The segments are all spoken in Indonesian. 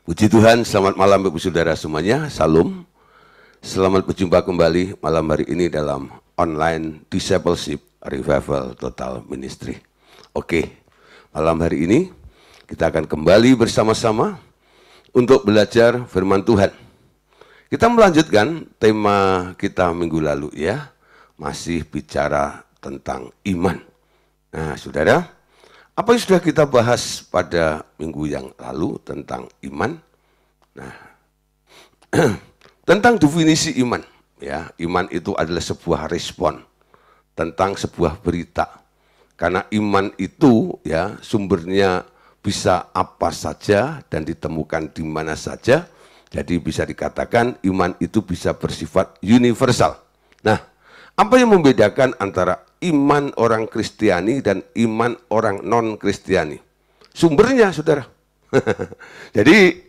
Puji Tuhan, selamat malam Bapak Saudara semuanya, Salam. Selamat berjumpa kembali malam hari ini dalam online Discipleship Revival Total Ministry. Oke, malam hari ini kita akan kembali bersama-sama untuk belajar firman Tuhan. Kita melanjutkan tema kita minggu lalu ya, masih bicara tentang iman. Nah saudara, apa yang sudah kita bahas pada minggu yang lalu tentang iman? Nah, tentang definisi iman. Ya, iman itu adalah sebuah respon tentang sebuah berita. Karena iman itu ya sumbernya bisa apa saja dan ditemukan di mana saja. Jadi bisa dikatakan iman itu bisa bersifat universal. Nah, apa yang membedakan antara iman orang Kristiani dan iman orang non-Kristiani? Sumbernya, saudara. Jadi,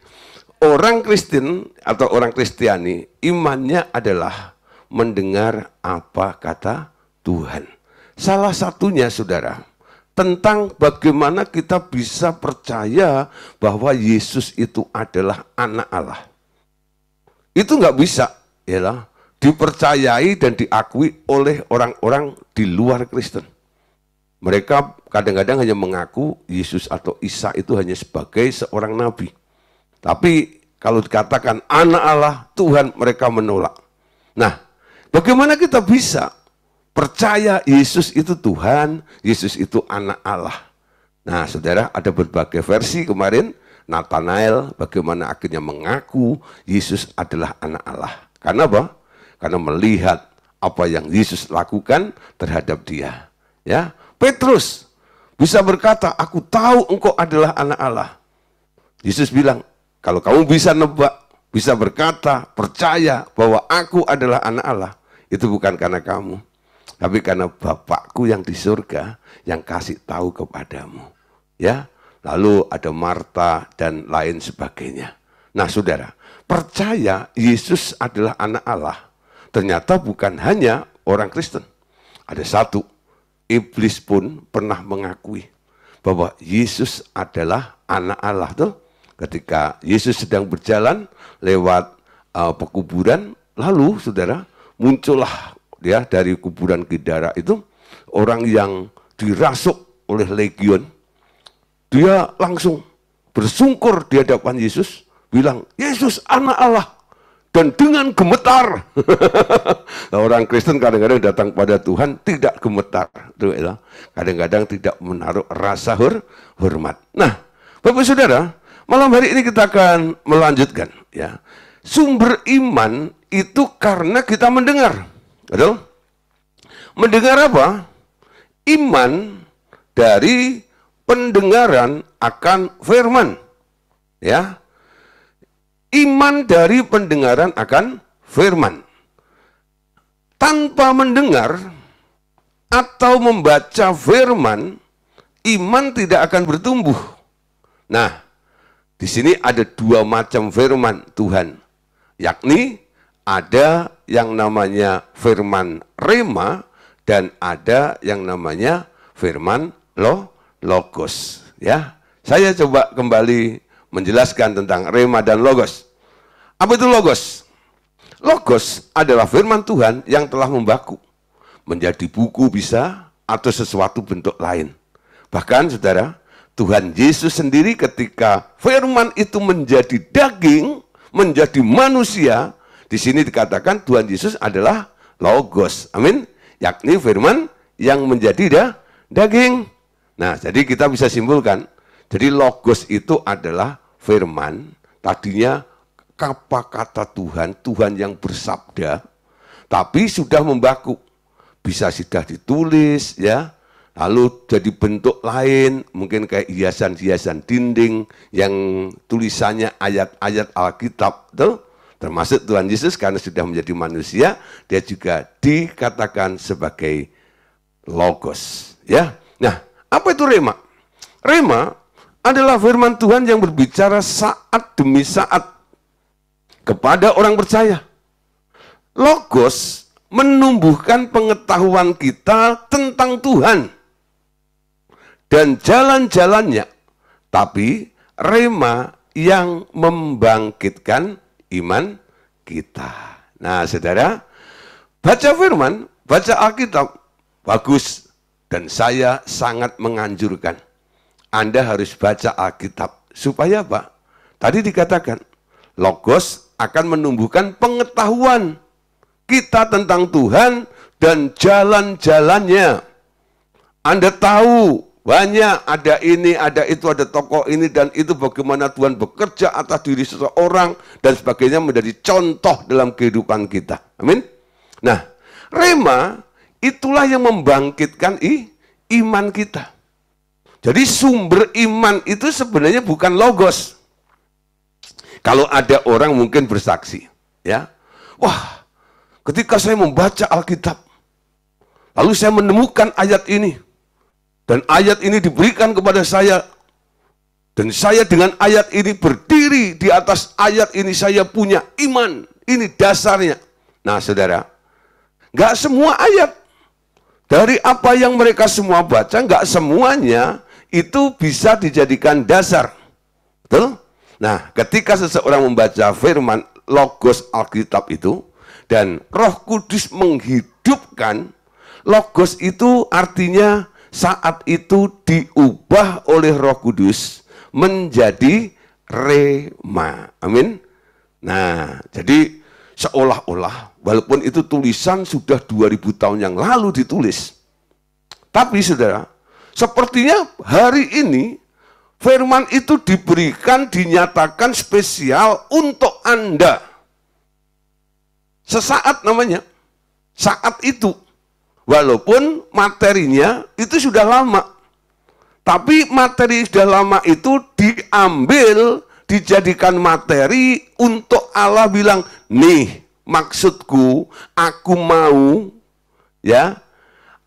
orang Kristen atau orang Kristiani, imannya adalah mendengar apa kata Tuhan. Salah satunya, saudara, tentang bagaimana kita bisa percaya bahwa Yesus itu adalah anak Allah. Itu nggak bisa, ya, dipercayai dan diakui oleh orang-orang di luar Kristen. Mereka kadang-kadang hanya mengaku Yesus atau Isa itu hanya sebagai seorang nabi. Tapi kalau dikatakan anak Allah, Tuhan, mereka menolak. Nah, bagaimana kita bisa percaya Yesus itu Tuhan, Yesus itu anak Allah? Nah, saudara, ada berbagai versi kemarin. Nathanael bagaimana akhirnya mengaku Yesus adalah anak Allah. Karena apa? Karena melihat apa yang Yesus lakukan terhadap dia. Ya, Petrus bisa berkata, aku tahu engkau adalah anak Allah. Yesus bilang, kalau kamu bisa nebak, bisa berkata, percaya bahwa aku adalah anak Allah, itu bukan karena kamu, tapi karena Bapakku yang di surga yang kasih tahu kepadamu. Ya, lalu ada Marta dan lain sebagainya. Nah, saudara, percaya Yesus adalah anak Allah. Ternyata bukan hanya orang Kristen. Ada satu, iblis pun pernah mengakui bahwa Yesus adalah anak Allah. Tuh, ketika Yesus sedang berjalan lewat pekuburan, lalu saudara, muncullah dia dari kuburan Gedara itu orang yang dirasuk oleh legion. Dia langsung bersungkur di hadapan Yesus, bilang, Yesus anak Allah. Dan dengan gemetar. Nah, orang Kristen kadang-kadang datang pada Tuhan tidak gemetar. Kadang-kadang tidak menaruh rasa hormat. Nah, Bapak Saudara, malam hari ini kita akan melanjutkan. Ya, sumber iman itu karena kita mendengar. Betul? Mendengar apa? Iman dari pendengaran akan firman. Ya. Iman dari pendengaran akan firman. Tanpa mendengar atau membaca firman, iman tidak akan bertumbuh. Nah, di sini ada dua macam firman Tuhan, yakni ada yang namanya firman rema dan ada yang namanya firman logos. Ya, saya coba kembali menjelaskan tentang rema dan logos. Apa itu logos? Logos adalah firman Tuhan yang telah membaku. Menjadi buku bisa atau sesuatu bentuk lain. Bahkan saudara, Tuhan Yesus sendiri ketika firman itu menjadi daging, menjadi manusia, di sini dikatakan Tuhan Yesus adalah logos. Amin. Yakni firman yang menjadi daging. Nah, jadi kita bisa simpulkan, jadi logos itu adalah firman, tadinya apa kata Tuhan, Tuhan yang bersabda, tapi sudah membaku. Bisa sudah ditulis, ya, lalu jadi bentuk lain, mungkin kayak hiasan-hiasan dinding, yang tulisannya ayat-ayat Alkitab, tuh, termasuk Tuhan Yesus karena sudah menjadi manusia, dia juga dikatakan sebagai logos. Ya, nah, apa itu rema? Rema adalah firman Tuhan yang berbicara saat demi saat kepada orang percaya. Logos menumbuhkan pengetahuan kita tentang Tuhan dan jalan-jalannya. Tapi rema yang membangkitkan iman kita. Nah, saudara, baca firman, baca Alkitab, bagus. Dan saya sangat menganjurkan, Anda harus baca Alkitab. Supaya apa? Tadi dikatakan, Logos akan menumbuhkan pengetahuan kita tentang Tuhan dan jalan-jalannya. Anda tahu banyak, ada ini, ada itu, ada tokoh ini dan itu, bagaimana Tuhan bekerja atas diri seseorang dan sebagainya, menjadi contoh dalam kehidupan kita. Amin. Nah, rema itulah yang membangkitkan iman kita. Jadi sumber iman itu sebenarnya bukan logos. Kalau ada orang mungkin bersaksi, ya, wah, ketika saya membaca Alkitab, lalu saya menemukan ayat ini, dan ayat ini diberikan kepada saya, dan saya dengan ayat ini berdiri di atas ayat ini, saya punya iman, ini dasarnya. Nah, saudara, nggak semua ayat dari apa yang mereka semua baca, nggak semuanya itu bisa dijadikan dasar. Betul? Nah, ketika seseorang membaca firman Logos Alkitab itu, dan Roh Kudus menghidupkan, Logos itu artinya saat itu diubah oleh Roh Kudus menjadi rema. Amin. Nah, jadi seolah-olah walaupun itu tulisan sudah 2000 tahun yang lalu ditulis, tapi saudara, sepertinya hari ini firman itu diberikan, dinyatakan spesial untuk Anda. Sesaat namanya, saat itu. Walaupun materinya itu sudah lama. Tapi materi sudah lama itu diambil, dijadikan materi untuk Allah bilang, nih maksudku, aku mau, ya,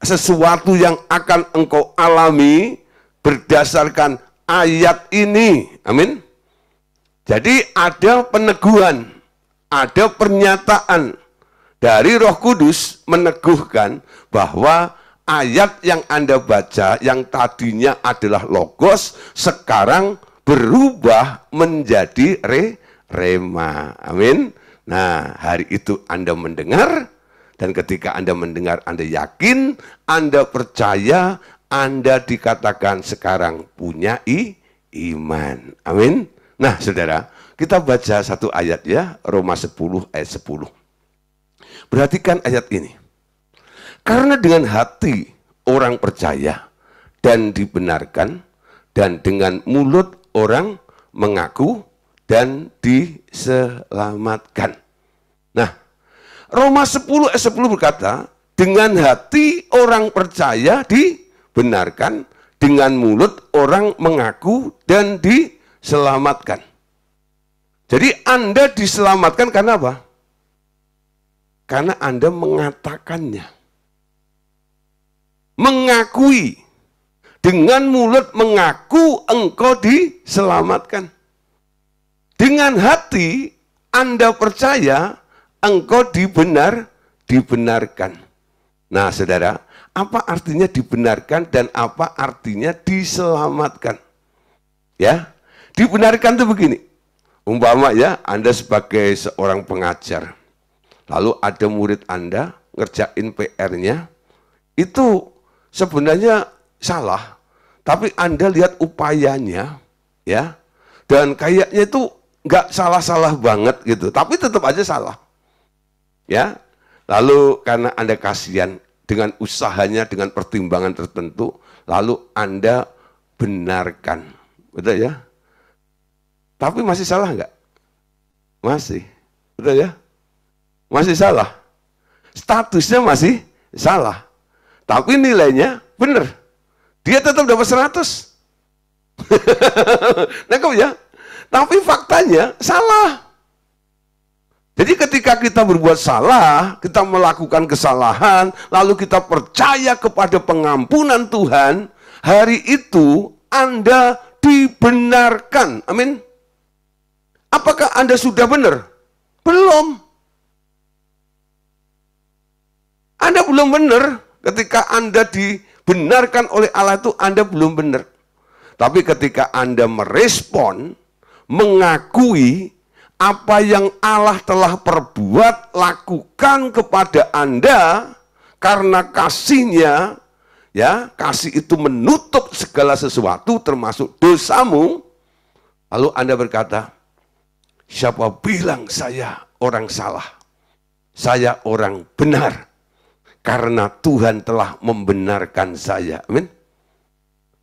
sesuatu yang akan engkau alami berdasarkan ayat ini. Amin. Jadi ada peneguhan, ada pernyataan dari Roh Kudus meneguhkan bahwa ayat yang Anda baca yang tadinya adalah logos sekarang berubah menjadi rema. Amin. Nah, hari itu Anda mendengar, dan ketika Anda mendengar, Anda yakin, Anda percaya, Anda dikatakan sekarang punya iman. Amin. Nah, saudara, kita baca satu ayat ya, Roma 10 ayat 10. Perhatikan ayat ini. Karena dengan hati orang percaya dan dibenarkan, dan dengan mulut orang mengaku dan diselamatkan. Nah, Roma 10 ayat 10 berkata, dengan hati orang percaya dibenarkan, dengan mulut orang mengaku dan diselamatkan. Jadi Anda diselamatkan karena apa? Karena Anda mengatakannya. Mengakui. Dengan mulut mengaku engkau diselamatkan. Dengan hati Anda percaya engkau dibenarkan. Nah, saudara, apa artinya dibenarkan dan apa artinya diselamatkan? Ya, dibenarkan itu begini. Umpama ya, Anda sebagai seorang pengajar, lalu ada murid Anda ngerjain PR-nya, itu sebenarnya salah, tapi Anda lihat upayanya, ya, dan kayaknya itu nggak salah-salah banget gitu, tapi tetap aja salah, ya. Lalu karena Anda kasihan dengan usahanya, dengan pertimbangan tertentu, lalu Anda benarkan, betul ya? Tapi masih salah nggak? Masih, betul ya? Masih salah. Statusnya masih salah. Tapi nilainya benar. Dia tetap dapat 100. Nangkep ya? Tapi faktanya salah. Jadi ketika kita berbuat salah, kita melakukan kesalahan, lalu kita percaya kepada pengampunan Tuhan, hari itu Anda dibenarkan. Amin. Apakah Anda sudah benar? Belum. Anda belum benar. Ketika Anda dibenarkan oleh Allah itu Anda belum benar. Tapi ketika Anda merespon, mengakui apa yang Allah telah perbuat, lakukan kepada Anda karena kasih-Nya, ya, kasih itu menutup segala sesuatu termasuk dosamu. Lalu Anda berkata, siapa bilang saya orang salah? Saya orang benar karena Tuhan telah membenarkan saya. Amin.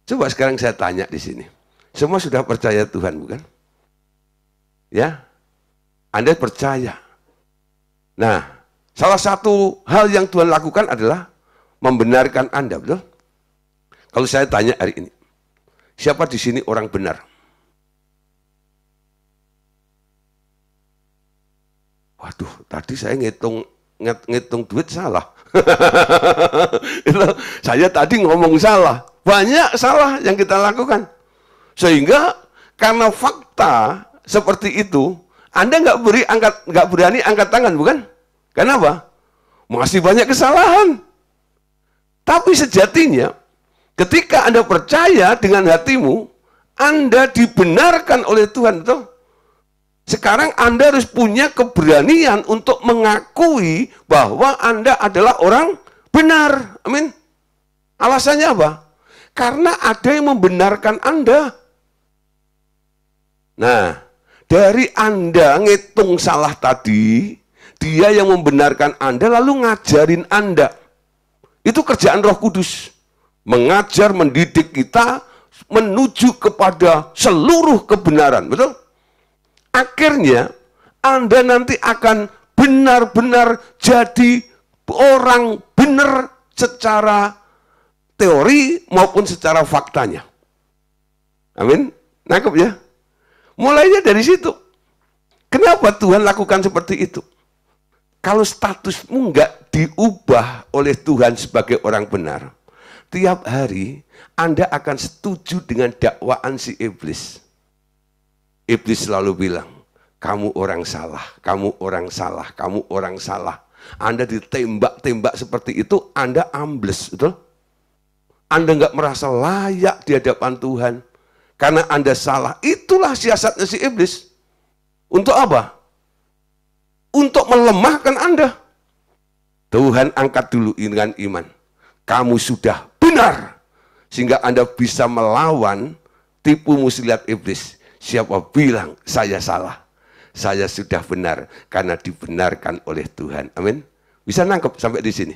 Coba sekarang saya tanya di sini. Semua sudah percaya Tuhan, bukan? Ya, Anda percaya. Nah, salah satu hal yang Tuhan lakukan adalah membenarkan Anda, betul? Kalau saya tanya hari ini, siapa di sini orang benar? Waduh, tadi saya ngitung duit salah. Saya tadi ngomong salah. Banyak salah yang kita lakukan. Sehingga karena fakta seperti itu, Anda nggak berani angkat tangan, bukan? Kenapa? Masih banyak kesalahan. Tapi sejatinya, ketika Anda percaya dengan hatimu, Anda dibenarkan oleh Tuhan, betul? Sekarang Anda harus punya keberanian untuk mengakui bahwa Anda adalah orang benar. Amin. Alasannya apa? Karena ada yang membenarkan Anda. Nah, dari Anda ngitung salah tadi, dia yang membenarkan Anda lalu ngajarin Anda. Itu kerjaan Roh Kudus. Mengajar, mendidik kita menuju kepada seluruh kebenaran. Betul? Akhirnya Anda nanti akan benar-benar jadi orang benar secara teori maupun secara faktanya. Amin. Nangkep ya? Mulainya dari situ. Kenapa Tuhan lakukan seperti itu? Kalau statusmu nggak diubah oleh Tuhan sebagai orang benar, tiap hari Anda akan setuju dengan dakwaan si iblis. Iblis selalu bilang, kamu orang salah, kamu orang salah, kamu orang salah. Anda ditembak-tembak seperti itu, Anda ambles, betul? Anda nggak merasa layak di hadapan Tuhan. Karena Anda salah. Itulah siasatnya si iblis. Untuk apa? Untuk melemahkan Anda. Tuhan angkat dulu dengan iman. Kamu sudah benar. Sehingga Anda bisa melawan tipu muslihat iblis. Siapa bilang saya salah? Saya sudah benar karena dibenarkan oleh Tuhan. Amin. Bisa nangkep sampai di sini.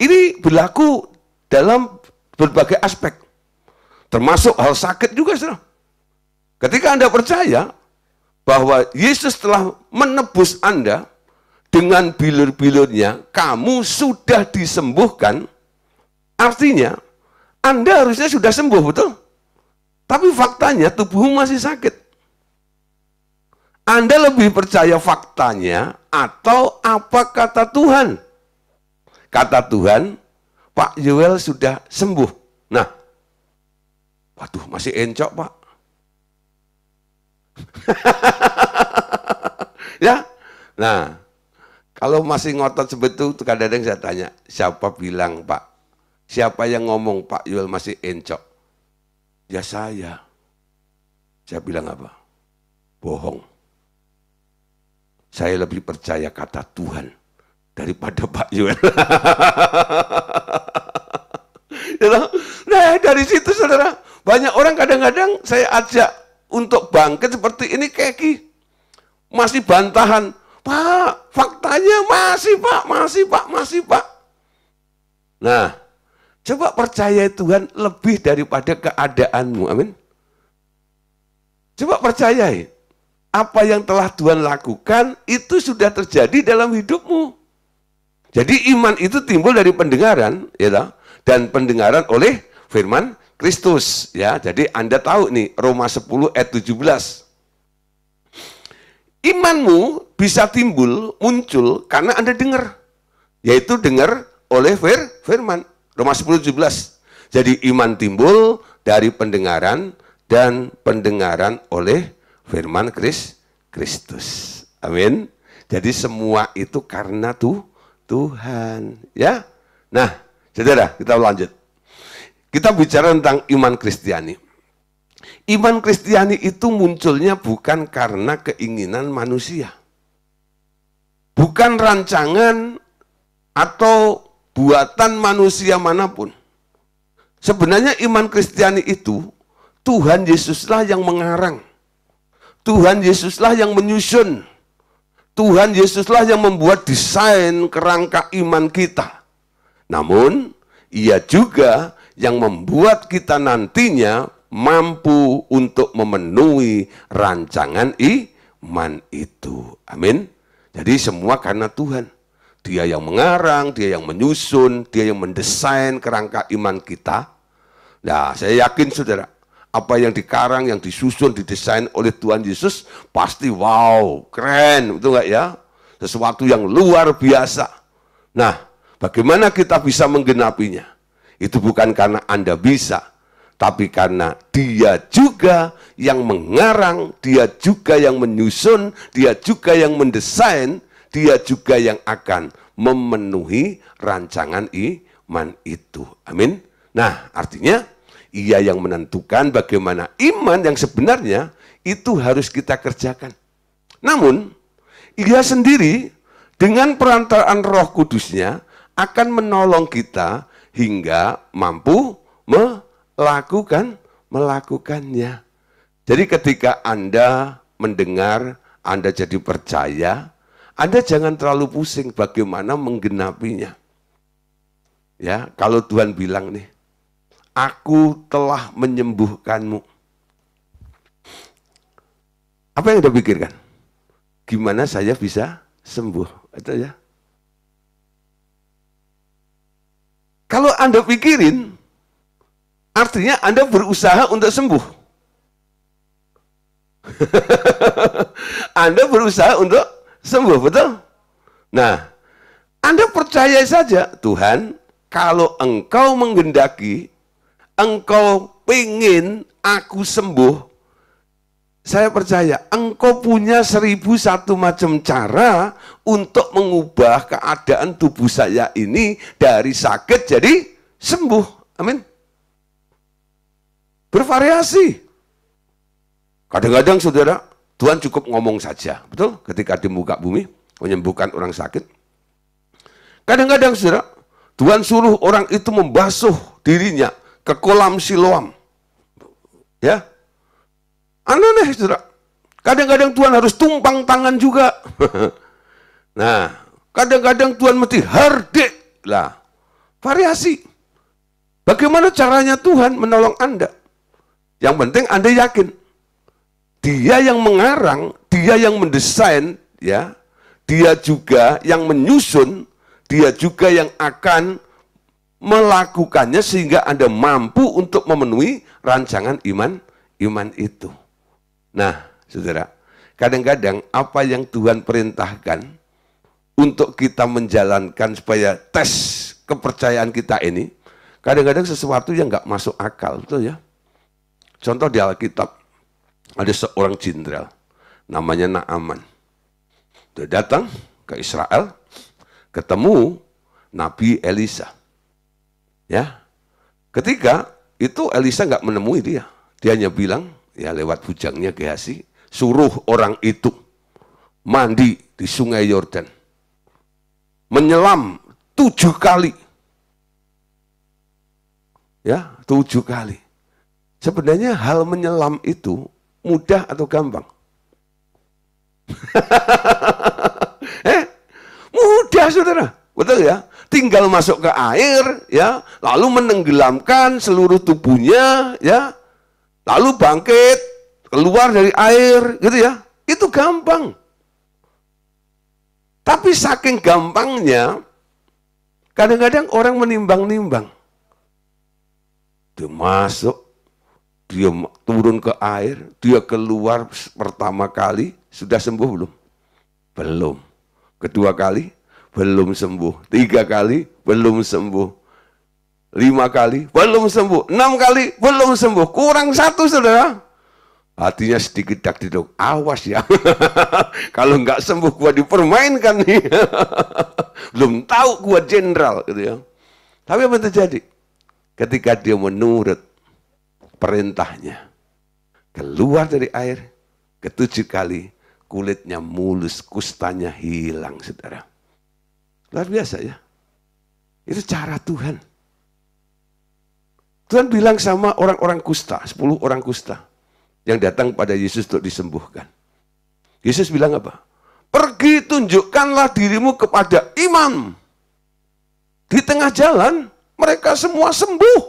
Ini berlaku dalam berbagai aspek. Termasuk hal sakit juga, saudara. Ketika Anda percaya bahwa Yesus telah menebus Anda dengan bilur-bilurnya, kamu sudah disembuhkan, artinya Anda harusnya sudah sembuh, betul? Tapi faktanya tubuhmu masih sakit. Anda lebih percaya faktanya atau apa kata Tuhan? Kata Tuhan, Pak Yoel sudah sembuh. Nah, waduh, masih encok, Pak. Ya. Nah, kalau masih ngotot seperti itu, kadang-kadang saya tanya, siapa bilang, Pak? Siapa yang ngomong Pak Yoel masih encok? Ya saya. Saya bilang apa? Bohong. Saya lebih percaya kata Tuhan daripada Pak Yoel. Nah, dari situ saudara, banyak orang kadang-kadang saya ajak untuk bangkit seperti ini, keki. Masih bantahan, Pak, faktanya masih Pak, masih Pak, masih Pak. Nah, coba percaya Tuhan lebih daripada keadaanmu, amin. Coba percayai, apa yang telah Tuhan lakukan itu sudah terjadi dalam hidupmu. Jadi iman itu timbul dari pendengaran, ya, dan pendengaran oleh firman Kristus, ya. Jadi Anda tahu nih, Roma 10 ayat 17. Imanmu bisa muncul karena Anda dengar, yaitu dengar oleh firman. Roma 10 17. Jadi iman timbul dari pendengaran dan pendengaran oleh firman Kristus. Amin. Jadi semua itu karena Tuhan, ya. Nah, saudara, kita lanjut. Kita bicara tentang iman Kristiani. Iman Kristiani itu munculnya bukan karena keinginan manusia. Bukan rancangan atau buatan manusia manapun. Sebenarnya iman Kristiani itu Tuhan Yesuslah yang mengarang. Tuhan Yesuslah yang menyusun. Tuhan Yesuslah yang membuat desain kerangka iman kita. Namun, Ia juga yang membuat kita nantinya mampu untuk memenuhi rancangan iman itu. Amin. Jadi semua karena Tuhan. Dia yang mengarang, Dia yang menyusun, Dia yang mendesain kerangka iman kita. Nah, saya yakin saudara, apa yang dikarang, yang disusun, didesain oleh Tuhan Yesus, pasti wow, keren, betul nggak ya? Sesuatu yang luar biasa. Nah, bagaimana kita bisa menggenapinya? Itu bukan karena Anda bisa, tapi karena Dia juga yang mengarang, Dia juga yang menyusun, Dia juga yang mendesain, Dia juga yang akan memenuhi rancangan iman itu. Amin. Nah, artinya Ia yang menentukan bagaimana iman yang sebenarnya itu harus kita kerjakan. Namun, Ia sendiri dengan perantaraan Roh Kudusnya akan menolong kita hingga mampu melakukannya. Jadi ketika Anda mendengar, Anda jadi percaya, Anda jangan terlalu pusing bagaimana menggenapinya. Ya, kalau Tuhan bilang nih, Aku telah menyembuhkanmu. Apa yang Anda pikirkan? Gimana saya bisa sembuh? Itu ya. Kalau Anda pikirin, artinya Anda berusaha untuk sembuh. Anda berusaha untuk sembuh, betul? Nah, Anda percaya saja, Tuhan, kalau Engkau menghendaki, Engkau pengen aku sembuh, saya percaya Engkau punya 1001 macam cara untuk mengubah keadaan tubuh saya ini dari sakit jadi sembuh. Amin. Bervariasi. Kadang-kadang saudara, Tuhan cukup ngomong saja, betul? Ketika di muka bumi menyembuhkan orang sakit. Kadang-kadang saudara, Tuhan suruh orang itu membasuh dirinya ke kolam Siloam. Ya. Aneh-aneh, saudara. Kadang-kadang Tuhan harus tumpang tangan juga. Nah, kadang-kadang Tuhan mesti hardik. Lah, variasi. Bagaimana caranya Tuhan menolong Anda? Yang penting Anda yakin. Dia yang mengarang, Dia yang mendesain, ya. Dia juga yang menyusun, Dia juga yang akan melakukannya sehingga Anda mampu untuk memenuhi rancangan iman itu. Nah, saudara, kadang-kadang apa yang Tuhan perintahkan untuk kita menjalankan supaya tes kepercayaan kita ini, kadang-kadang sesuatu yang nggak masuk akal, betul ya? Contoh di Alkitab, ada seorang jenderal, namanya Naaman. Dia datang ke Israel, ketemu Nabi Elisa. Ya, ketika itu Elisa nggak menemui dia. Dia hanya bilang, ya lewat bujangnya Gehazi, suruh orang itu mandi di sungai Yordan. Menyelam 7 kali. Ya, 7 kali. Sebenarnya hal menyelam itu mudah atau gampang? Mudah, saudara. Betul ya? Tinggal masuk ke air, ya, lalu menenggelamkan seluruh tubuhnya, ya, lalu bangkit, keluar dari air, gitu ya. Itu gampang. Tapi saking gampangnya, kadang-kadang orang menimbang-nimbang. Dia masuk, dia turun ke air, dia keluar pertama kali, sudah sembuh belum? Belum. Kedua kali, belum sembuh. 3 kali, belum sembuh. 5 kali, belum sembuh. 6 kali, belum sembuh. Kurang 1, saudara. Hatinya sedikit dak-diduk. Awas ya. Kalau nggak sembuh, gua dipermainkan nih. Belum tahu gua jenderal, gitu ya. Tapi apa yang terjadi? Ketika dia menurut perintahnya, keluar dari air, ke-7 kali kulitnya mulus, kustanya hilang, saudara. Luar biasa ya. Itu cara Tuhan. Tuhan bilang sama orang-orang kusta, 10 orang kusta yang datang pada Yesus untuk disembuhkan. Yesus bilang apa? Pergi tunjukkanlah dirimu kepada imam. Di tengah jalan mereka semua sembuh.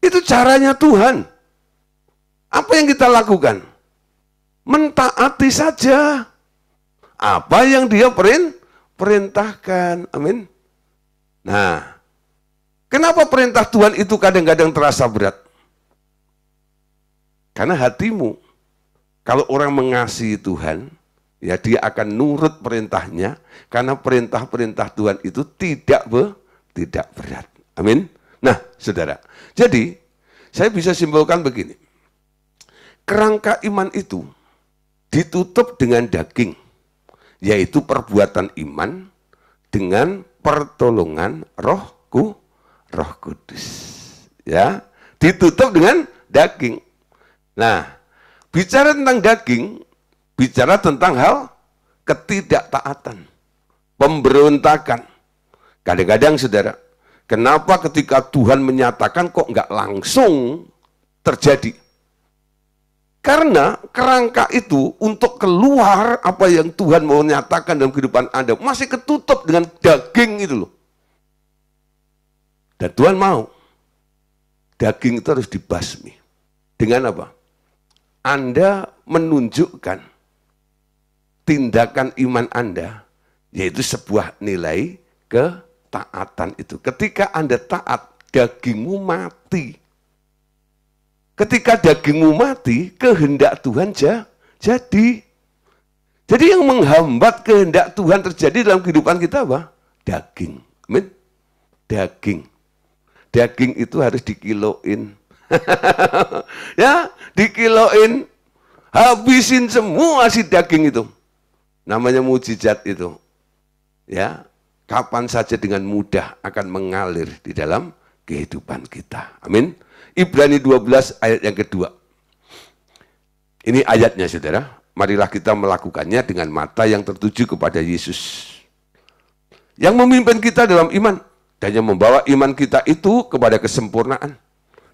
Itu caranya Tuhan. Apa yang kita lakukan? Mentaati saja apa yang Dia perintahkan. Amin. Nah, kenapa perintah Tuhan itu kadang-kadang terasa berat? Karena hatimu, kalau orang mengasihi Tuhan, ya dia akan nurut perintahnya, karena perintah-perintah Tuhan itu tidak berat. Amin. Nah, saudara, jadi saya bisa simpulkan begini. Kerangka iman itu ditutup dengan daging, yaitu perbuatan iman dengan pertolongan Roh Kudus. Ya, ditutup dengan daging. Nah, bicara tentang daging, bicara tentang hal ketidaktaatan, pemberontakan. Kadang-kadang saudara, kenapa ketika Tuhan menyatakan kok nggak langsung terjadi? Karena kerangka itu untuk keluar apa yang Tuhan mau nyatakan dalam kehidupan Anda masih ketutup dengan daging itu loh. Dan Tuhan mau daging itu harus dibasmi. Dengan apa? Anda menunjukkan tindakan iman Anda, yaitu sebuah nilai ketaatan itu. Ketika Anda taat, dagingmu mati. Ketika dagingmu mati, kehendak Tuhan jadi. Jadi yang menghambat kehendak Tuhan terjadi dalam kehidupan kita apa? Daging. Amin. Daging. Daging itu harus dikiloin. Ya, dikiloin. Habisin semua si daging itu. Namanya mujizat itu. Ya, kapan saja dengan mudah akan mengalir di dalam kehidupan kita. Amin. Ibrani 12 ayat yang kedua. Ini ayatnya saudara. Marilah kita melakukannya dengan mata yang tertuju kepada Yesus. Yang memimpin kita dalam iman. Dan yang membawa iman kita itu kepada kesempurnaan.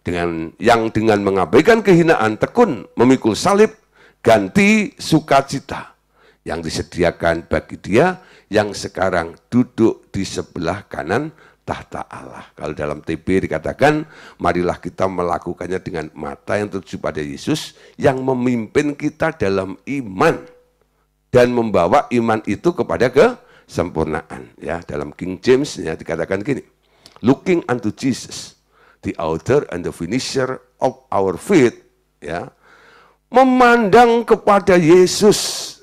Dengan mengabaikan kehinaan, tekun memikul salib, ganti sukacita yang disediakan bagi Dia yang sekarang duduk di sebelah kanan tahta Allah. Kalau dalam TB dikatakan, marilah kita melakukannya dengan mata yang tertuju pada Yesus yang memimpin kita dalam iman dan membawa iman itu kepada kesempurnaan. Ya, dalam King James ya dikatakan gini, looking unto Jesus, the author and the finisher of our faith, ya, memandang kepada Yesus,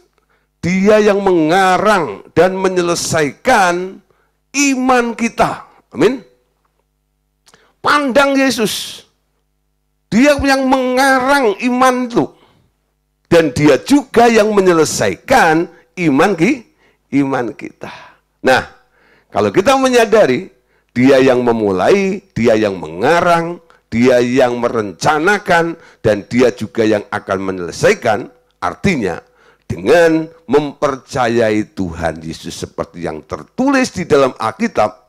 Dia yang mengarang dan menyelesaikan iman kita. Amin. Pandang Yesus. Dia yang mengarang iman itu. Dan Dia juga yang menyelesaikan iman kita. Nah, kalau kita menyadari Dia yang memulai, Dia yang mengarang, Dia yang merencanakan, dan Dia juga yang akan menyelesaikan, artinya dengan mempercayai Tuhan Yesus seperti yang tertulis di dalam Alkitab,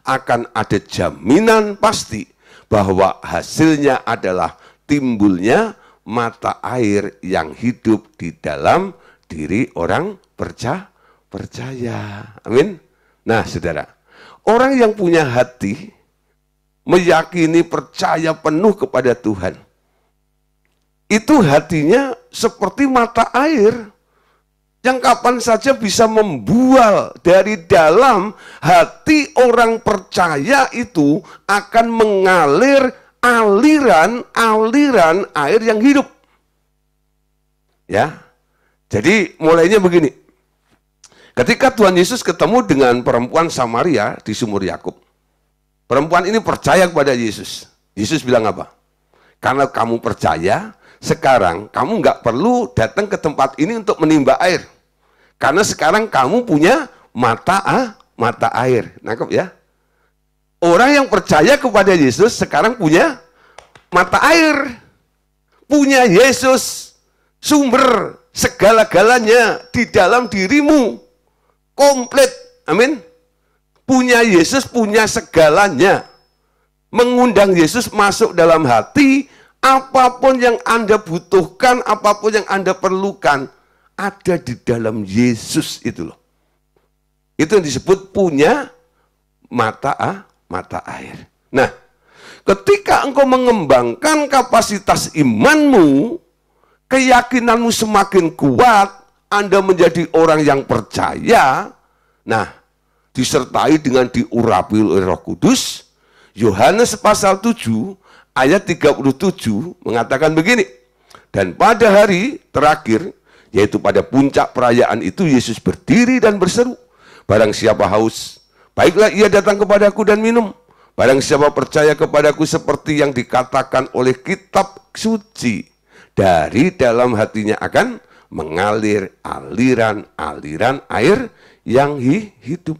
akan ada jaminan pasti bahwa hasilnya adalah timbulnya mata air yang hidup di dalam diri orang percaya. Amin. Nah, saudara, orang yang punya hati, meyakini, percaya penuh kepada Tuhan, itu hatinya seperti mata air yang kapan saja bisa membual dari dalam hati orang percaya itu akan mengalir aliran air yang hidup. Ya, jadi mulainya begini. Ketika Tuhan Yesus ketemu dengan perempuan Samaria di sumur Yakub, perempuan ini percaya kepada Yesus. Yesus bilang apa? Karena kamu percaya, sekarang kamu nggak perlu datang ke tempat ini untuk menimba air. Karena sekarang kamu punya mata air. Nangkep ya? Orang yang percaya kepada Yesus sekarang punya mata air. punya Yesus, sumber segala-galanya di dalam dirimu. Komplit, amin. Punya Yesus, punya segalanya. Mengundang Yesus masuk dalam hati, apapun yang Anda butuhkan, apapun yang Anda perlukan, ada di dalam Yesus itu loh. Itu yang disebut punya mata air. Nah, ketika engkau mengembangkan kapasitas imanmu, keyakinanmu semakin kuat, Anda menjadi orang yang percaya, nah, disertai dengan diurapi oleh Roh Kudus. Yohanes pasal 7 ayat 37 mengatakan begini, dan pada hari terakhir, yaitu pada puncak perayaan itu, Yesus berdiri dan berseru, barang siapa haus, baiklah ia datang kepadaku dan minum. Barang siapa percaya kepadaku seperti yang dikatakan oleh kitab suci, dari dalam hatinya akan mengalir aliran-aliran air yang hidup.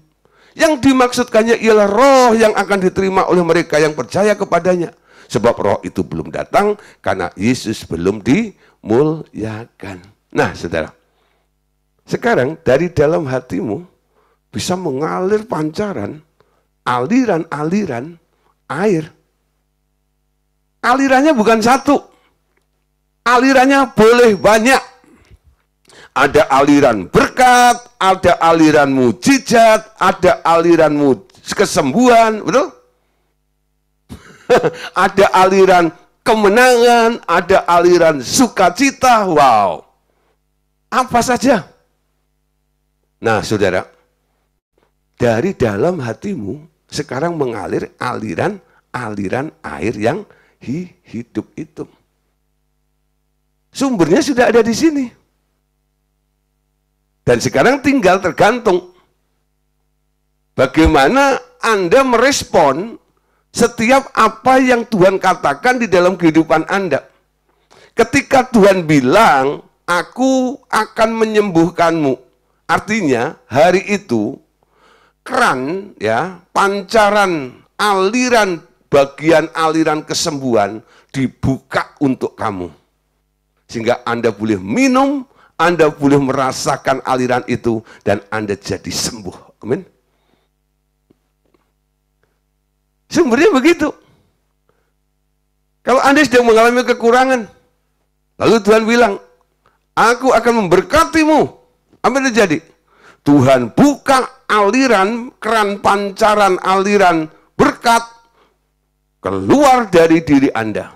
Yang dimaksudkannya ialah roh yang akan diterima oleh mereka yang percaya kepadanya. Sebab roh itu belum datang karena Yesus belum dimuliakan. Nah, saudara, sekarang dari dalam hatimu bisa mengalir pancaran, aliran-aliran air. Alirannya bukan satu, alirannya boleh banyak. Ada aliran berkat, ada aliran mujizat, ada aliran kesembuhan, betul? Ada aliran kemenangan, ada aliran sukacita, wow. Apa saja. Nah, saudara, dari dalam hatimu sekarang mengalir aliran air yang hidup itu. Sumbernya sudah ada di sini. Dan sekarang tinggal tergantung bagaimana Anda merespon setiap apa yang Tuhan katakan di dalam kehidupan Anda. Ketika Tuhan bilang, aku akan menyembuhkanmu. Artinya hari itu keran, ya, pancaran aliran, bagian aliran kesembuhan dibuka untuk kamu. Sehingga Anda boleh minum, Anda boleh merasakan aliran itu, dan Anda jadi sembuh. Amin. Sumbernya begitu. Kalau Anda sedang mengalami kekurangan, lalu Tuhan bilang, aku akan memberkatimu. Apa yang terjadi? Tuhan buka aliran, keran pancaran aliran berkat keluar dari diri Anda.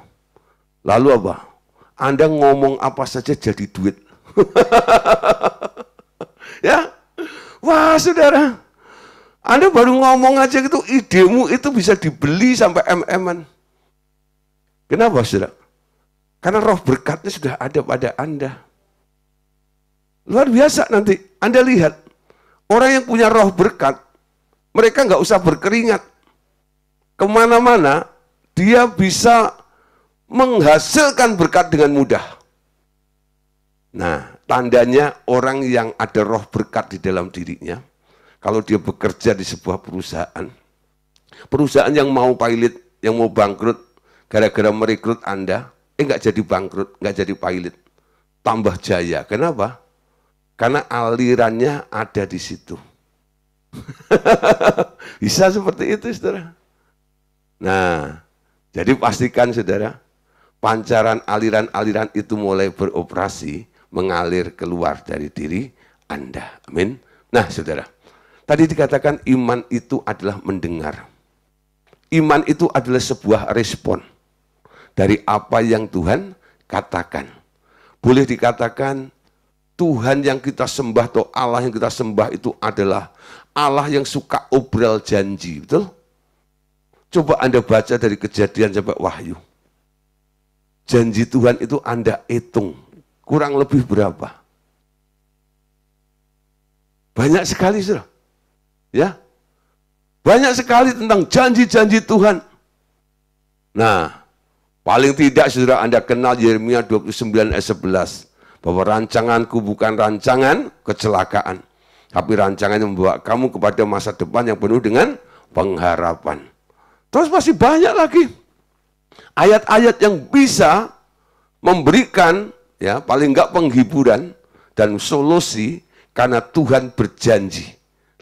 Lalu apa? Anda ngomong apa saja jadi duit. Ya, wah saudara, Anda baru ngomong aja gitu, idemu itu bisa dibeli sampai MM-an. Kenapa saudara? Karena roh berkatnya sudah ada pada Anda. Luar biasa nanti Anda lihat, orang yang punya roh berkat, mereka nggak usah berkeringat. Kemana-mana, dia bisa menghasilkan berkat dengan mudah. Nah, tandanya orang yang ada roh berkat di dalam dirinya, kalau dia bekerja di sebuah perusahaan, perusahaan yang mau pilot, yang mau bangkrut, gara-gara merekrut Anda, nggak jadi bangkrut, nggak jadi pilot, tambah jaya. Kenapa? Karena alirannya ada di situ. Bisa seperti itu, saudara. Nah, jadi pastikan, saudara, pancaran aliran-aliran itu mulai beroperasi, mengalir keluar dari diri Anda. Amin. Nah, saudara, tadi dikatakan iman itu adalah mendengar. Iman itu adalah sebuah respon dari apa yang Tuhan katakan. Boleh dikatakan Tuhan yang kita sembah atau Allah yang kita sembah itu adalah Allah yang suka obral janji, betul? Coba Anda baca dari Kejadian sampai Wahyu. Janji Tuhan itu Anda hitung, kurang lebih berapa? Banyak sekali, saudara. Ya, banyak sekali tentang janji-janji Tuhan. Nah, paling tidak saudara Anda kenal Yeremia 29 ayat 11. Bahwa rancanganku bukan rancangan kecelakaan, tapi rancangan yang membawa kamu kepada masa depan yang penuh dengan pengharapan. Terus masih banyak lagi ayat-ayat yang bisa memberikan ya paling enggak penghiburan dan solusi karena Tuhan berjanji.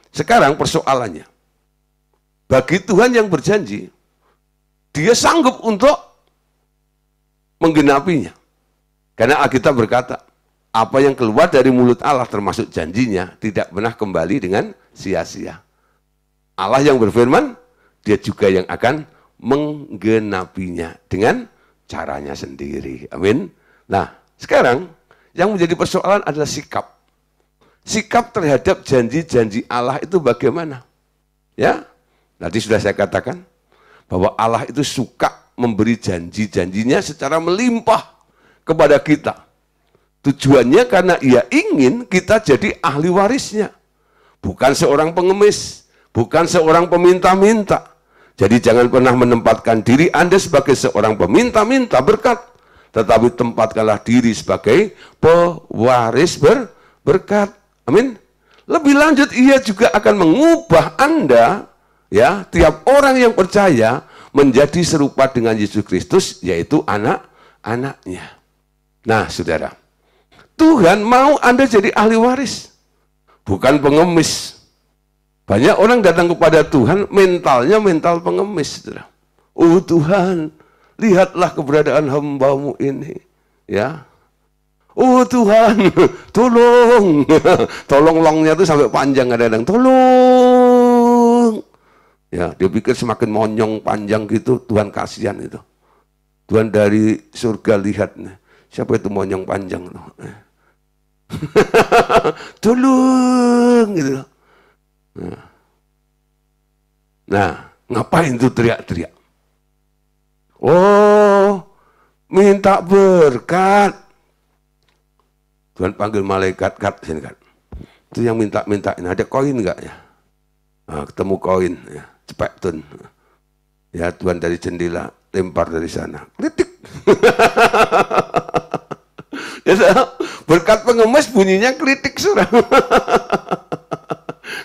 Sekarang persoalannya, bagi Tuhan yang berjanji, dia sanggup untuk menggenapinya. Karena Alkitab berkata, apa yang keluar dari mulut Allah termasuk janjinya tidak pernah kembali dengan sia-sia. Allah yang berfirman, dia juga yang akan menggenapinya dengan caranya sendiri. Amin. Nah, sekarang yang menjadi persoalan adalah sikap. Sikap terhadap janji-janji Allah itu bagaimana? Ya, tadi sudah saya katakan bahwa Allah itu suka memberi janji-janjinya secara melimpah kepada kita. Tujuannya karena ia ingin kita jadi ahli warisnya. Bukan seorang pengemis, bukan seorang peminta-minta. Jadi jangan pernah menempatkan diri Anda sebagai seorang peminta-minta berkat, tetapi tempatkanlah diri sebagai pewaris berkat. Amin. Lebih lanjut, ia juga akan mengubah Anda, ya, tiap orang yang percaya menjadi serupa dengan Yesus Kristus, yaitu anak-anaknya. Nah, saudara, Tuhan mau Anda jadi ahli waris, bukan pengemis. Banyak orang datang kepada Tuhan, mentalnya mental pengemis. Saudara. Oh Tuhan, lihatlah keberadaan hamba-Mu ini. Ya. Oh Tuhan, tolong. Tolong longnya itu sampai panjang kadang-kadang. Tolong. Ya, dia pikir semakin monyong panjang gitu, Tuhan kasihan itu. Tuhan dari surga lihat, siapa itu monyong panjang itu? Tolong gitu. Nah, ngapain tuh teriak-teriak? Oh, minta berkat. Tuhan panggil malaikat, kat sini kan. Itu yang minta-mintain, ada koin enggak ya? Nah, ketemu koin, ya, cepet tun. Ya, Tuhan dari jendela lempar dari sana, kritik. Ya, berkat pengemis bunyinya kritik surah.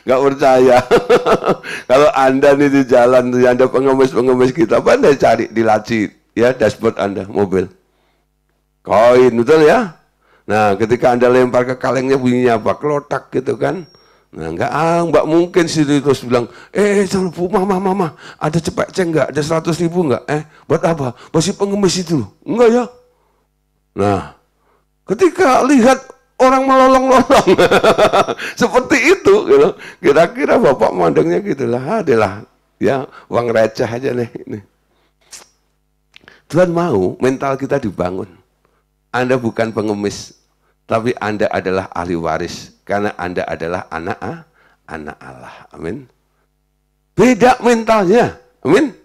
Nggak percaya. Kalau Anda nih di jalan, Anda pengemis kita, apa Anda cari di laci, ya, dashboard Anda, mobil. Koin, betul ya? Nah, ketika Anda lempar ke kalengnya bunyinya apa? Kelotak gitu kan? Nah, enggak mungkin sih terus bilang, mama, ada cepet ceng enggak? Ada 100.000 enggak? Buat apa? Masih pengemis itu. Enggak ya? Nah, ketika lihat orang melolong-lolong seperti itu, gitu, kira-kira Bapak mandangnya gitulah, adalah ya uang receh aja nih. Ini. Tuhan mau mental kita dibangun. Anda bukan pengemis, tapi Anda adalah ahli waris, karena Anda adalah anak Allah. Amin. Beda mentalnya. Amin.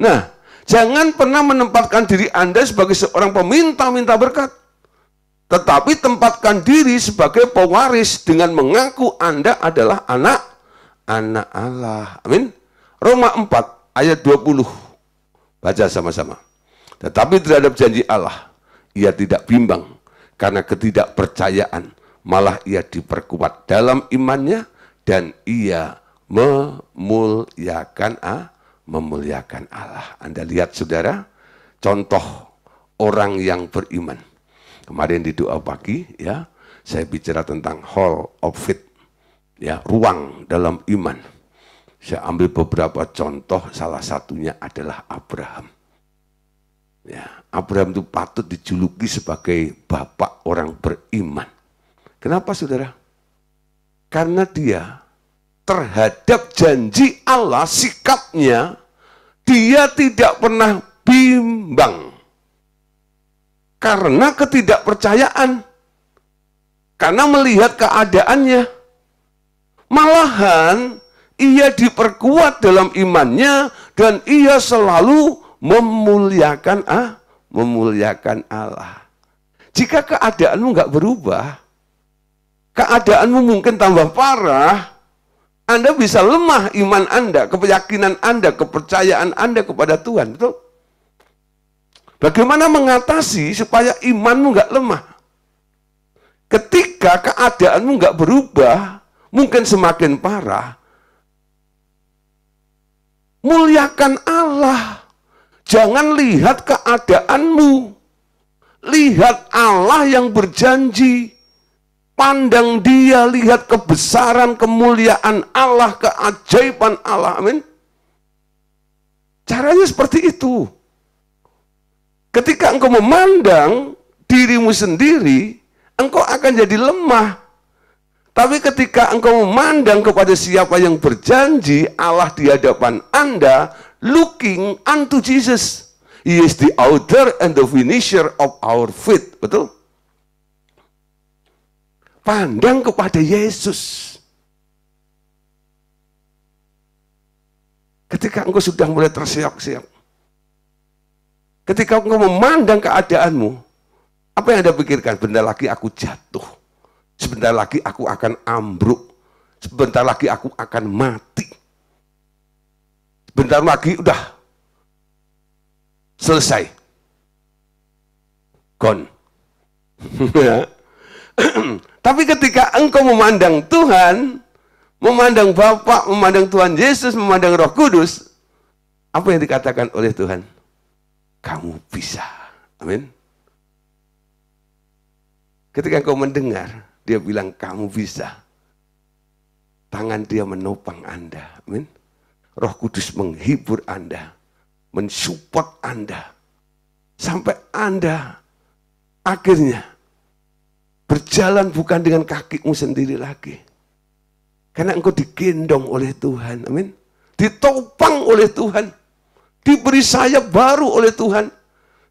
Nah, jangan pernah menempatkan diri Anda sebagai seorang peminta-minta berkat. Tetapi tempatkan diri sebagai pewaris dengan mengaku Anda adalah anak Allah. Amin. Roma 4 ayat 20. Baca sama-sama. Tetapi terhadap janji Allah, ia tidak bimbang karena ketidakpercayaan, malah ia diperkuat dalam imannya dan ia memuliakan Allah. Anda lihat saudara, contoh orang yang beriman. Kemarin di doa pagi, ya, saya bicara tentang hall of faith, ya, ruang dalam iman. Saya ambil beberapa contoh, salah satunya adalah Abraham. Ya, Abraham itu patut dijuluki sebagai bapak orang beriman. Kenapa saudara? Karena dia terhadap janji Allah, sikapnya, dia tidak pernah bimbang. Karena ketidakpercayaan. Karena melihat keadaannya. Malahan ia diperkuat dalam imannya dan ia selalu memuliakan Allah. Jika keadaanmu nggak berubah, keadaanmu mungkin tambah parah, Anda bisa lemah iman Anda, keyakinan Anda, kepercayaan Anda kepada Tuhan. Betul? Bagaimana mengatasi supaya imanmu nggak lemah? Ketika keadaanmu nggak berubah, mungkin semakin parah, muliakan Allah. Jangan lihat keadaanmu. lihat Allah yang berjanji. Pandang dia, lihat kebesaran, kemuliaan Allah, keajaiban Allah. Amin. Caranya seperti itu. Ketika engkau memandang dirimu sendiri, engkau akan jadi lemah. Tapi ketika engkau memandang kepada siapa yang berjanji, Allah di hadapan Anda, looking unto Jesus. He is the author and the finisher of our faith. Betul? Pandang kepada Yesus. Ketika engkau sudah mulai terseok-seok, ketika engkau memandang keadaanmu, apa yang Anda pikirkan? Sebentar lagi aku jatuh, sebentar lagi aku akan ambruk, sebentar lagi aku akan mati, sebentar lagi udah selesai, gone. Tapi ketika engkau memandang Tuhan, memandang Bapa, memandang Tuhan Yesus, memandang Roh Kudus, apa yang dikatakan oleh Tuhan? Kamu bisa. Amin. Ketika engkau mendengar, dia bilang kamu bisa. Tangan dia menopang Anda. Amin. Roh Kudus menghibur Anda, mensupport Anda, sampai Anda akhirnya berjalan bukan dengan kakimu sendiri lagi. Karena engkau digendong oleh Tuhan. Amin. Ditopang oleh Tuhan. Diberi sayap baru oleh Tuhan.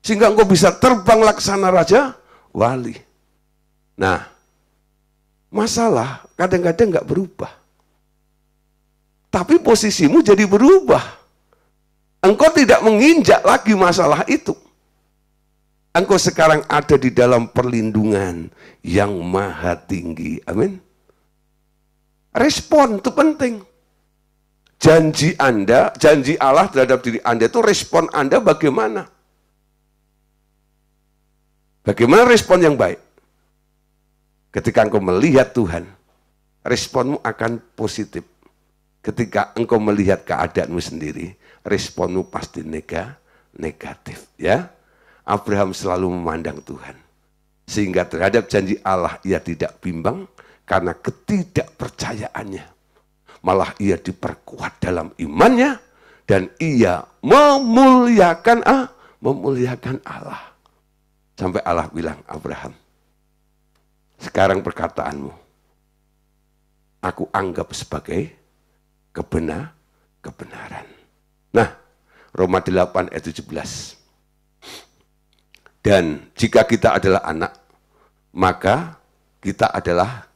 Sehingga engkau bisa terbang laksana Raja Wali. Nah, masalah kadang-kadang nggak berubah. Tapi posisimu jadi berubah. Engkau tidak menginjak lagi masalah itu. Engkau sekarang ada di dalam perlindungan yang maha tinggi. Amin. Respon itu penting. Janji Anda, janji Allah terhadap diri Anda itu respon Anda bagaimana? Bagaimana respon yang baik? Ketika engkau melihat Tuhan, responmu akan positif. Ketika engkau melihat keadaanmu sendiri, responmu pasti negatif. Ya. Abraham selalu memandang Tuhan. Sehingga terhadap janji Allah ia tidak bimbang karena ketidakpercayaannya. Malah ia diperkuat dalam imannya dan ia memuliakan Allah. Sampai Allah bilang, Abraham, sekarang perkataanmu aku anggap sebagai kebenaran. Nah, Roma 8 ayat 17. Dan jika kita adalah anak, maka kita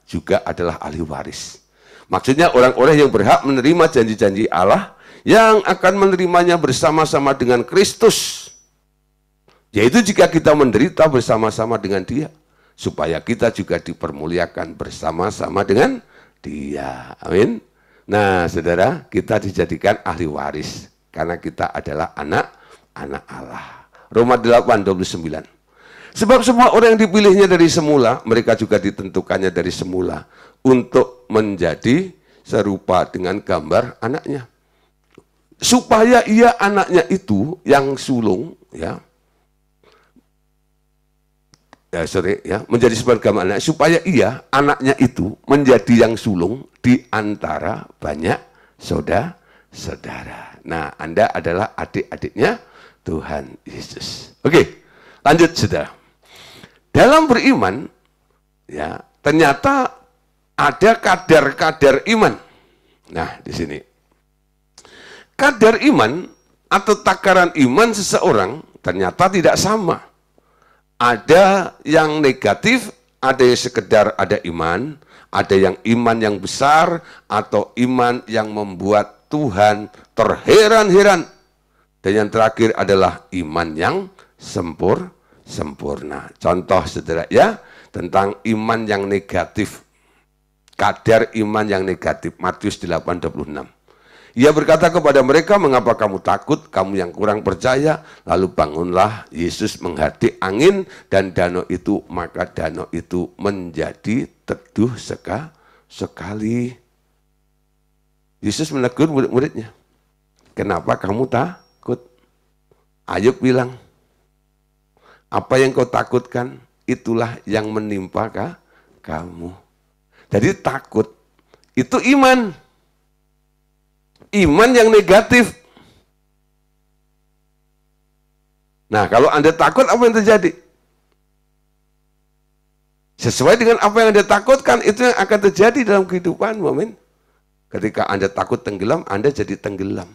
juga adalah ahli waris. Maksudnya orang-orang yang berhak menerima janji-janji Allah, yang akan menerimanya bersama-sama dengan Kristus. Yaitu jika kita menderita bersama-sama dengan Dia, supaya kita juga dipermuliakan bersama-sama dengan Dia. Amin. Nah, saudara, kita dijadikan ahli waris, karena kita adalah anak-anak Allah. Roma 8:29. Sebab semua orang yang dipilihnya dari semula, mereka juga ditentukannya dari semula untuk menjadi serupa dengan gambar anaknya. Supaya ia anaknya itu yang sulung, menjadi serupa gambar anaknya, supaya ia anaknya itu menjadi yang sulung di antara banyak saudara. Nah, Anda adalah adik-adiknya Tuhan Yesus. Oke, lanjut saudara. Dalam beriman, ternyata ada kadar-kadar iman. Nah, di sini. Kadar iman atau takaran iman seseorang ternyata tidak sama. Ada yang negatif, ada yang sekedar ada iman, ada yang iman yang besar, atau iman yang membuat Tuhan terheran-heran. Dan yang terakhir adalah iman yang sempurna. Contoh saudara tentang iman yang negatif. Kadar iman yang negatif. Matius 8:26. Ia berkata kepada mereka, mengapa kamu takut, kamu yang kurang percaya? Lalu bangunlah, Yesus menghadik angin dan danau itu, maka danau itu menjadi teduh sekali. Yesus menegur murid-muridnya. Kenapa kamu takut? Ayub bilang, Apa yang kau takutkan, itulah yang menimpa kamu. Jadi takut itu iman. Iman yang negatif. Nah, kalau Anda takut, apa yang terjadi? Sesuai dengan apa yang Anda takutkan, itu yang akan terjadi dalam kehidupan. Amin. Ketika Anda takut tenggelam, Anda jadi tenggelam.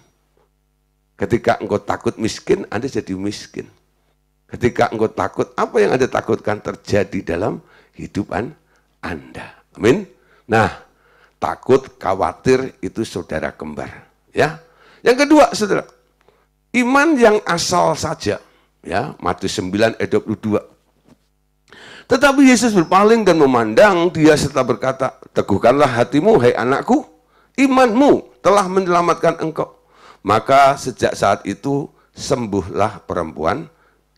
Ketika engkau takut miskin, Anda jadi miskin. Ketika engkau takut, apa yang Anda takutkan terjadi dalam kehidupan Anda. Amin. Nah, takut, khawatir itu saudara kembar. Ya. Yang kedua, saudara, iman yang asal saja. Ya, Matius 9 ayat 22. Tetapi Yesus berpaling dan memandang dia serta berkata, teguhkanlah hatimu, hai anakku, imanmu telah menyelamatkan engkau. Maka sejak saat itu sembuhlah perempuan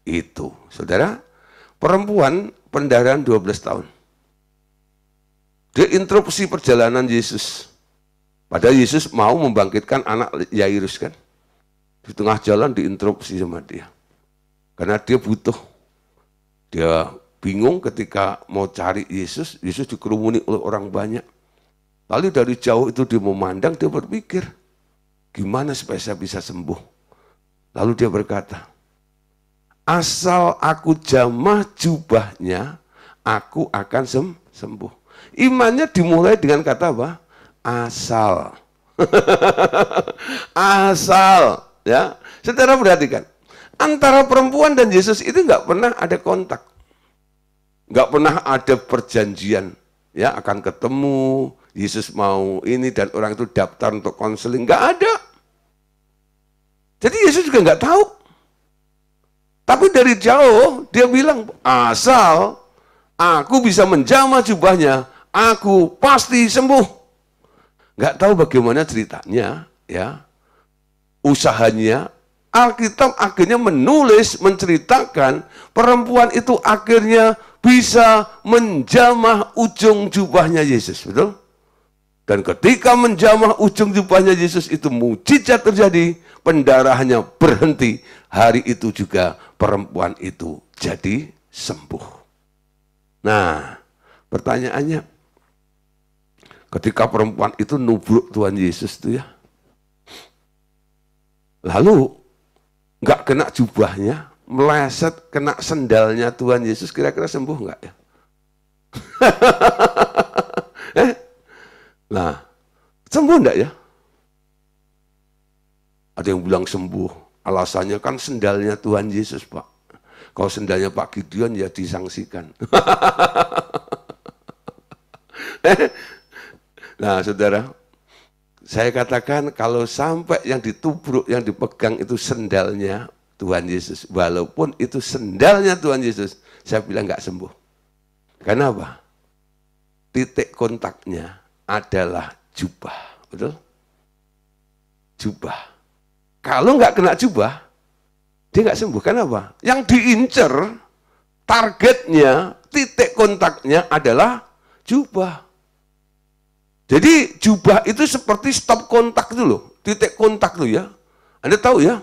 itu. Saudara, perempuan pendarahan 12 tahun. Dia interupsi perjalanan Yesus. Padahal Yesus mau membangkitkan anak Yairus kan. Di tengah jalan diinterupsi sama dia. Karena dia butuh. Dia bingung ketika mau cari Yesus. Yesus dikerumuni oleh orang banyak. Lalu dari jauh itu dia memandang, dia berpikir, gimana supaya saya bisa sembuh? Lalu dia berkata, asal aku jamah jubahnya, aku akan sembuh. Imannya dimulai dengan kata apa? Asal. Asal. Ya, saudara perhatikan. Antara perempuan dan Yesus itu nggak pernah ada kontak. Nggak pernah ada perjanjian. Ya, akan ketemu, Yesus mau ini, dan orang itu daftar untuk konseling. Nggak ada. Jadi Yesus juga nggak tahu. Tapi dari jauh dia bilang, asal aku bisa menjamah jubahnya, aku pasti sembuh. Nggak tahu bagaimana ceritanya, ya. Usahanya, Alkitab akhirnya menulis, menceritakan perempuan itu akhirnya bisa menjamah ujung jubahnya Yesus, betul? Dan ketika menjamah ujung jubahnya Yesus itu mujizat terjadi, pendarahannya berhenti. Hari itu juga perempuan itu jadi sembuh. Nah, pertanyaannya, ketika perempuan itu nubruk Tuhan Yesus itu ya, lalu nggak kena jubahnya, meleset kena sendalnya Tuhan Yesus, kira-kira sembuh nggak ya? Nah, sembuh enggak ya? Ada yang bilang sembuh, alasannya kan sendalnya Tuhan Yesus, Pak. Kalau sendalnya Pak Gideon ya disangsikan. Nah, saudara, saya katakan kalau sampai yang ditubruk, yang dipegang itu sendalnya Tuhan Yesus, walaupun itu sendalnya Tuhan Yesus, saya bilang nggak sembuh. Karena apa? Titik kontaknya adalah jubah, betul? Jubah. Kalau nggak kena jubah, dia nggak sembuh. Kenapa? Yang diincer, targetnya, titik kontaknya adalah jubah. Jadi jubah itu seperti stop kontak itu loh, titik kontak tuh ya. Anda tahu ya,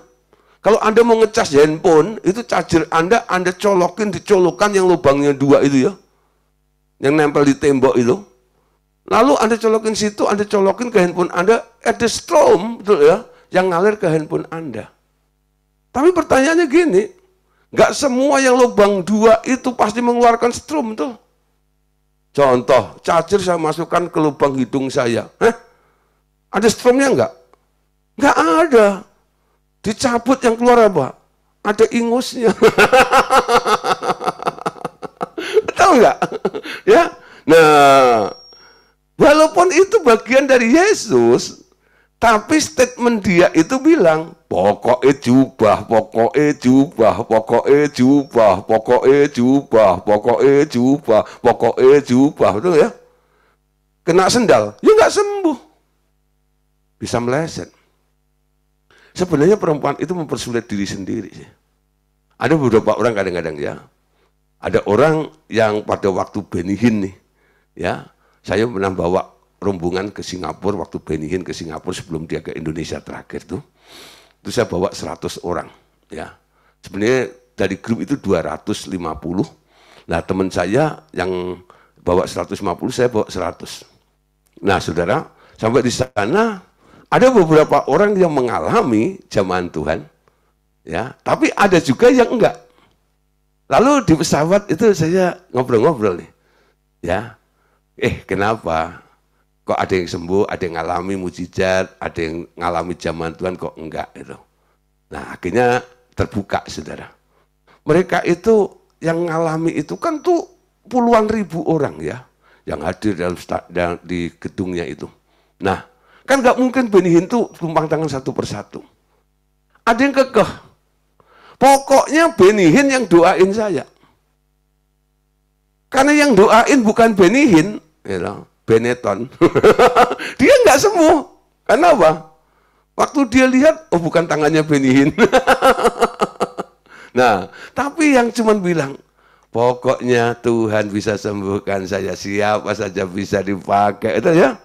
kalau Anda mau ngecas handphone, itu charger Anda colokin di colokan yang lubangnya 2 itu ya, yang nempel di tembok itu. Lalu Anda colokin situ, Anda colokin ke handphone Anda, ada strom, betul ya, yang ngalir ke handphone Anda. Tapi pertanyaannya gini, nggak semua yang lubang 2 itu pasti mengeluarkan strom tuh. Contoh, charger saya masukkan ke lubang hidung saya. Ada stromnya enggak? Enggak ada. Dicabut yang keluar apa? Ada ingusnya. Tahu enggak? Ya. Nah, walaupun itu bagian dari Yesus, tapi statement dia itu bilang, pokoknya jubah, pokoknya jubah, pokoknya jubah, pokoknya jubah, pokoknya jubah, pokoknya jubah, betul ya? Kena sendal, ya nggak sembuh. Bisa meleset. Sebenarnya perempuan itu mempersulit diri sendiri. Ada beberapa orang kadang-kadang ya, ada orang yang pada waktu Benny Hinn nih, ya, saya pernah bawa rombongan ke Singapura, waktu Benny Hinn ke Singapura sebelum dia ke Indonesia terakhir tuh. Itu saya bawa 100 orang, ya. Sebenarnya dari grup itu 250. Nah, teman saya yang bawa 150, saya bawa 100. Nah, saudara, sampai di sana ada beberapa orang yang mengalami jamahan Tuhan, ya, tapi ada juga yang enggak. Lalu di pesawat itu saya ngobrol-ngobrol nih, ya, kenapa? Kok ada yang sembuh, ada yang ngalami mujizat, ada yang ngalami jamahan Tuhan, kok enggak itu. Nah, akhirnya terbuka, saudara. Mereka itu yang ngalami itu kan tuh puluhan ribu orang ya, yang hadir di gedungnya itu. Nah, kan nggak mungkin benihin tuh tumpang tangan satu persatu. Ada yang kekeh. Pokoknya benihin yang doain saya. Karena yang doain bukan benihin, Benetton. Dia nggak sembuh. Karena apa? Waktu dia lihat, oh bukan tangannya benihin. Nah, tapi yang cuman bilang, pokoknya Tuhan bisa sembuhkan saya, siapa saja bisa dipakai, itu ya.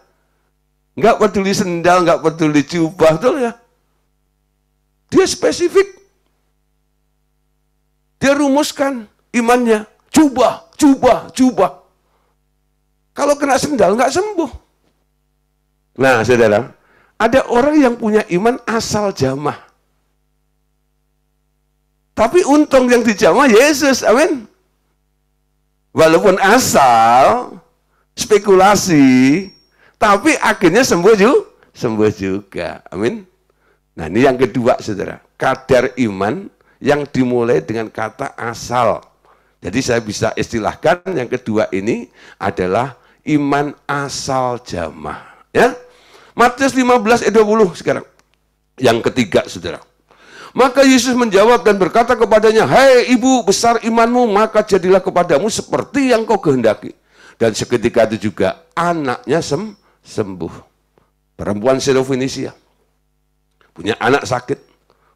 Nggak peduli sendal, nggak peduli jubah, itu ya. Dia spesifik. Dia rumuskan imannya, jubah. Kalau kena sendal nggak sembuh. Nah, saudara, ada orang yang punya iman asal jamah. Tapi untung yang dijamah Yesus, amin. Walaupun asal, spekulasi, tapi akhirnya sembuh juga, amin. Nah, ini yang kedua, saudara, kadar iman yang dimulai dengan kata asal. Jadi saya bisa istilahkan yang kedua ini adalah iman asal jamah, ya. Matius 15 ayat 20 sekarang. Yang ketiga, saudara. Maka Yesus menjawab dan berkata kepadanya, "Hai ibu, besar imanmu, maka jadilah kepadamu seperti yang kau kehendaki." Dan seketika itu juga anaknya sembuh. Perempuan Sirofenisia punya anak sakit,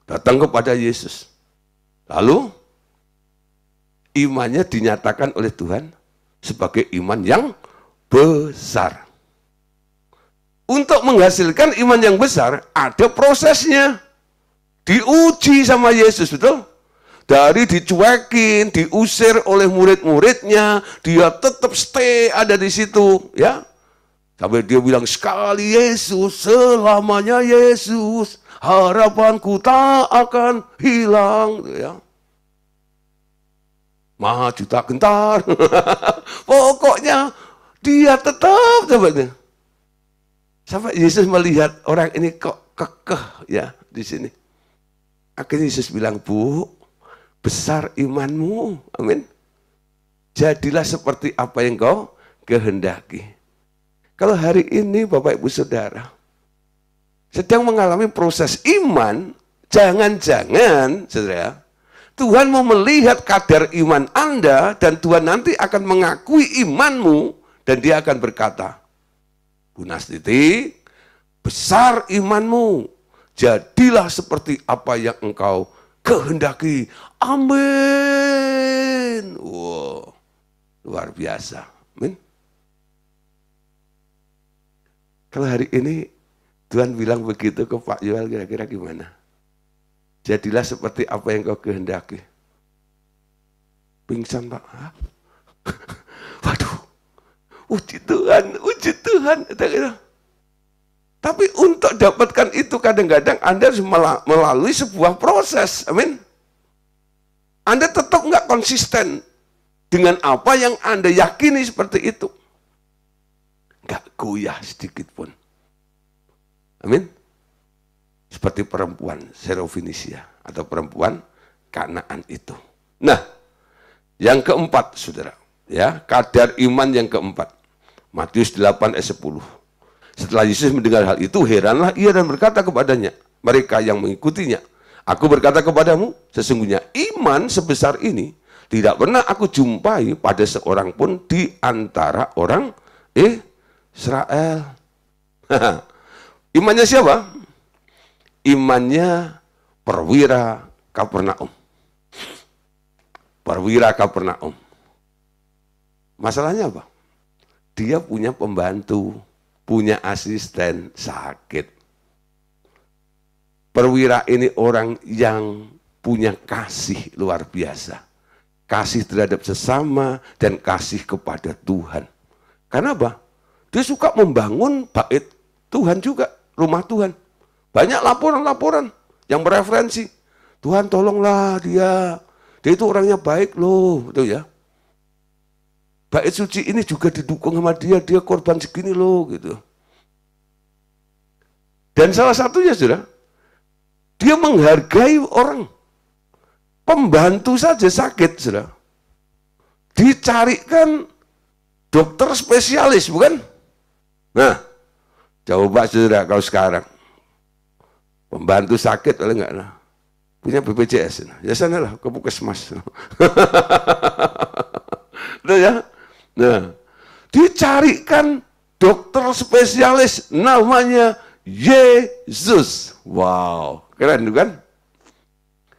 datang kepada Yesus. Lalu imannya dinyatakan oleh Tuhan sebagai iman yang besar. Untuk menghasilkan iman yang besar, ada prosesnya. Diuji sama Yesus, betul? Dari dicuekin, diusir oleh murid-muridnya, dia tetap stay ada di situ, ya. Sampai dia bilang, sekali Yesus, selamanya Yesus, harapanku tak akan hilang, ya. Maha juta gentar. Pokoknya dia tetap sebenarnya. Sampai Yesus melihat orang ini kok kekeh ya di sini. Akhirnya Yesus bilang, "Bu, besar imanmu, amin. Jadilah seperti apa yang kau kehendaki." Kalau hari ini Bapak Ibu Saudara sedang mengalami proses iman, jangan-jangan saudara, Tuhan mau melihat kadar iman Anda dan Tuhan nanti akan mengakui imanmu dan dia akan berkata, "Bu Nastiti, besar imanmu, jadilah seperti apa yang engkau kehendaki." Amin. Wow, luar biasa. Amin. Kalau hari ini Tuhan bilang begitu ke Pak Yoel, kira-kira gimana? Jadilah seperti apa yang kau kehendaki. Pingsan, Pak. Hah? Waduh. Uji Tuhan. Tapi untuk dapatkan itu kadang-kadang Anda harus melalui sebuah proses. Amin. Anda tetap nggak konsisten dengan apa yang Anda yakini seperti itu. Nggak goyah sedikit pun. Amin. Seperti perempuan Sirofenisia atau perempuan Kanaan itu. Nah, yang keempat, saudara, ya, kadar iman yang keempat. Matius 8 ayat 10. Setelah Yesus mendengar hal itu, heranlah ia dan berkata kepadanya, mereka yang mengikutinya, "Aku berkata kepadamu, sesungguhnya iman sebesar ini tidak pernah aku jumpai pada seorang pun di antara orang Israel." Imannya siapa? Imannya perwira Kapernaum. Perwira Kapernaum. Masalahnya apa? Dia punya pembantu, punya asisten sakit. Perwira ini orang yang punya kasih luar biasa. Kasih terhadap sesama dan kasih kepada Tuhan. Karena apa? Dia suka membangun bait Tuhan juga, rumah Tuhan. Banyak laporan-laporan yang bereferensi. Tuhan tolonglah dia. Dia itu orangnya baik loh, gitu ya. Bait suci ini juga didukung sama dia korban segini loh, gitu. Dan salah satunya, saudara, dia menghargai orang. Pembantu saja sakit, saudara. Dicarikan dokter spesialis, bukan? Nah, coba saudara kalau sekarang. Pembantu sakit, oleh enggak lah. Punya BPJS. Ya sana lah, ke puskesmas. Udah ya? Nah, dicarikan dokter spesialis namanya Yesus. Wow, keren kan?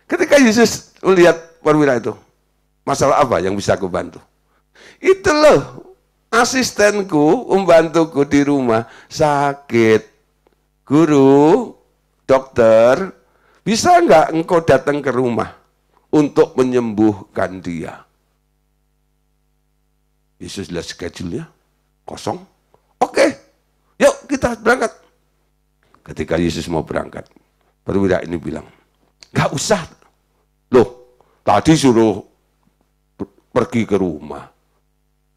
Ketika Yesus melihat perwira itu, masalah apa yang bisa aku bantu? Itu loh, asistenku, membantuku di rumah sakit. Guru, dokter, bisa nggak engkau datang ke rumah untuk menyembuhkan dia? Yesus lihat schedule-nya, kosong. Oke, yuk kita berangkat. Ketika Yesus mau berangkat, perwira ini bilang, nggak usah. Loh, tadi suruh pergi ke rumah.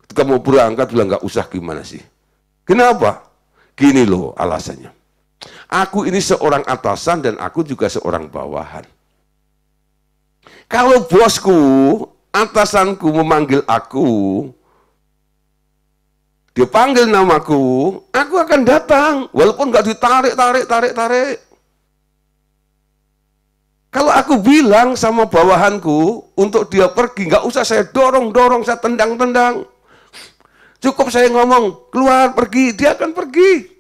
Ketika mau berangkat bilang nggak usah, gimana sih? Kenapa? Gini loh alasannya. Aku ini seorang atasan dan aku juga seorang bawahan. Kalau bosku, atasanku memanggil aku, dia panggil namaku, aku akan datang. Walaupun nggak ditarik. Kalau aku bilang sama bawahanku untuk dia pergi, nggak usah saya dorong, saya tendang. Cukup saya ngomong, keluar, pergi, dia akan pergi.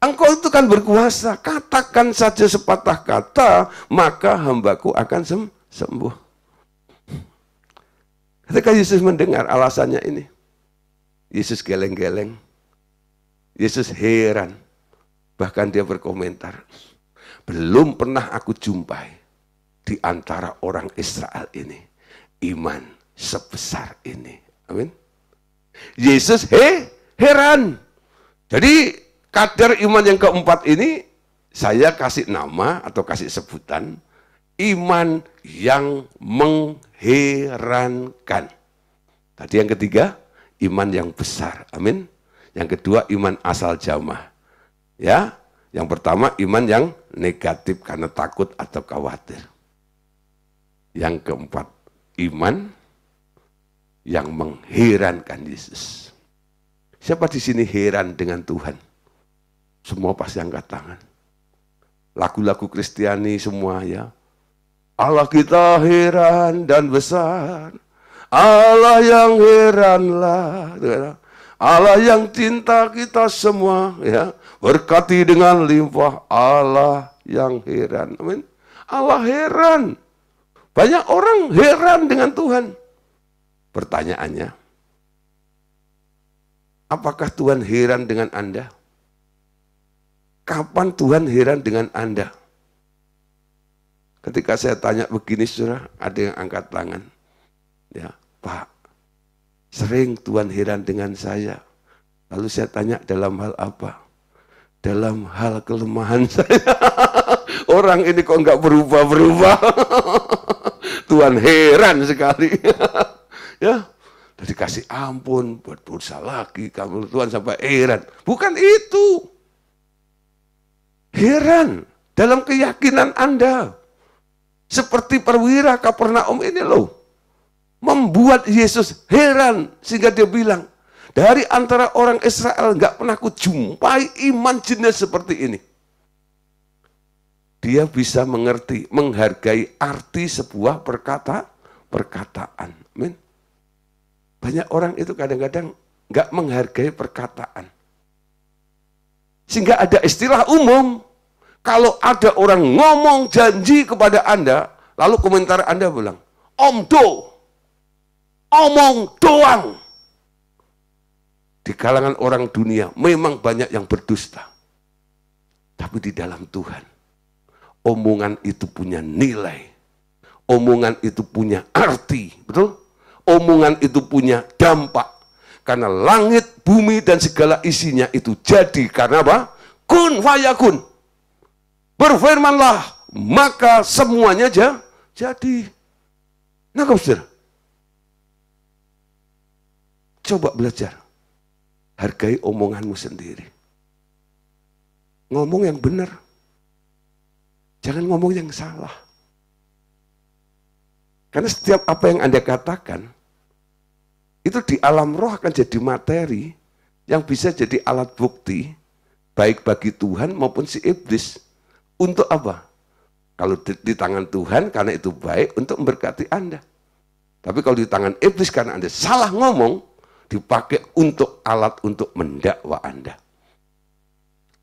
Engkau itu kan berkuasa, katakan saja sepatah kata, maka hambaku akan sembuh. Ketika Yesus mendengar alasannya ini, Yesus geleng-geleng, Yesus heran, bahkan dia berkomentar, belum pernah aku jumpai di antara orang Israel ini, iman sebesar ini. Amin. Yesus heran. Jadi kadar iman yang keempat ini, saya kasih nama atau kasih sebutan, iman yang mengherankan. Tadi yang ketiga, iman yang besar. Amin. Yang kedua, iman asal jamah. Ya, yang pertama, iman yang negatif karena takut atau khawatir. Yang keempat, iman yang mengherankan Yesus. Siapa di sini heran dengan Tuhan? Semua pasti angkat tangan. Lagu-lagu Kristiani semua ya. Allah kita heran dan besar. Allah yang heranlah. Allah yang cinta kita semua ya. Berkati dengan limpah. Allah yang heran. Amin. Allah heran. Banyak orang heran dengan Tuhan. Pertanyaannya, apakah Tuhan heran dengan Anda? Kapan Tuhan heran dengan Anda? Ketika saya tanya begini, saudara, ada yang angkat tangan. Ya, Pak, sering Tuhan heran dengan saya. Lalu saya tanya, dalam hal apa? Dalam hal kelemahan saya. Orang ini kok nggak berubah-berubah. Tuhan heran sekali. Ya, dari kasih ampun, buat dosa lagi, kamu Tuhan sampai heran. Bukan itu. Heran dalam keyakinan Anda. Seperti perwira Kapernaum ini loh. Membuat Yesus heran. Sehingga dia bilang, dari antara orang Israel nggak pernah aku jumpai iman jenis seperti ini. Dia bisa mengerti, menghargai arti sebuah perkataan. Amin. Banyak orang itu kadang-kadang nggak menghargai perkataan. Sehingga ada istilah umum. Kalau ada orang ngomong janji kepada Anda, lalu komentar Anda bilang, omong doang. Di kalangan orang dunia memang banyak yang berdusta. Tapi di dalam Tuhan, omongan itu punya nilai. Omongan itu punya arti, betul? Omongan itu punya dampak. Karena langit, bumi, dan segala isinya itu jadi karena apa? Kun fayakun. Berfirmanlah, maka semuanya jadi. Nah, saudara, coba belajar. Hargai omonganmu sendiri. Ngomong yang benar. Jangan ngomong yang salah. Karena setiap apa yang Anda katakan, itu di alam roh akan jadi materi yang bisa jadi alat bukti, baik bagi Tuhan maupun si iblis. Untuk apa? Kalau di tangan Tuhan, karena itu baik untuk memberkati Anda. Tapi kalau di tangan iblis, karena Anda salah ngomong, dipakai untuk alat untuk mendakwa Anda.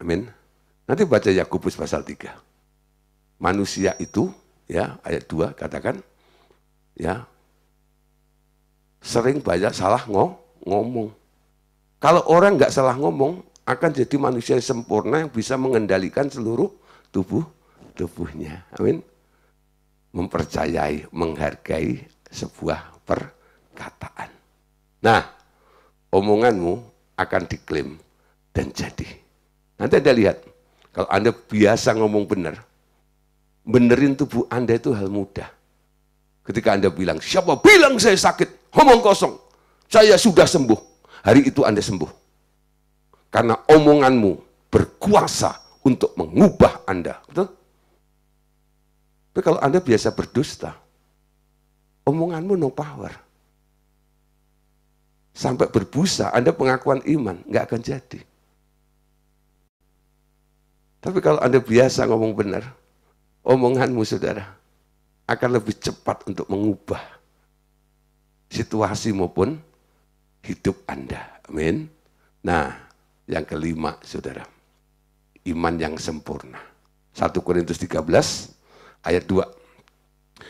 Amin. Nanti baca Yakobus pasal 3. Manusia itu, ya, ayat 2 katakan, ya, sering banyak salah ngomong. Kalau orang nggak salah ngomong, akan jadi manusia yang sempurna yang bisa mengendalikan seluruh tubuhnya. Amin. Mempercayai, menghargai sebuah perkataan. Nah, omonganmu akan diklaim dan jadi. Nanti Anda lihat, kalau Anda biasa ngomong benar, benerin tubuh Anda itu hal mudah. Ketika Anda bilang, siapa bilang saya sakit? Ngomong kosong. Saya sudah sembuh. Hari itu Anda sembuh. Karena omonganmu berkuasa untuk mengubah Anda. Betul? Tapi kalau Anda biasa berdusta, omonganmu no power. Sampai berbusa, Anda pengakuan iman, nggak akan jadi. Tapi kalau Anda biasa ngomong benar, omonganmu, saudara, akan lebih cepat untuk mengubah situasi maupun hidup Anda. Amin. Nah, yang kelima, saudara, iman yang sempurna. 1 Korintus 13 ayat 2.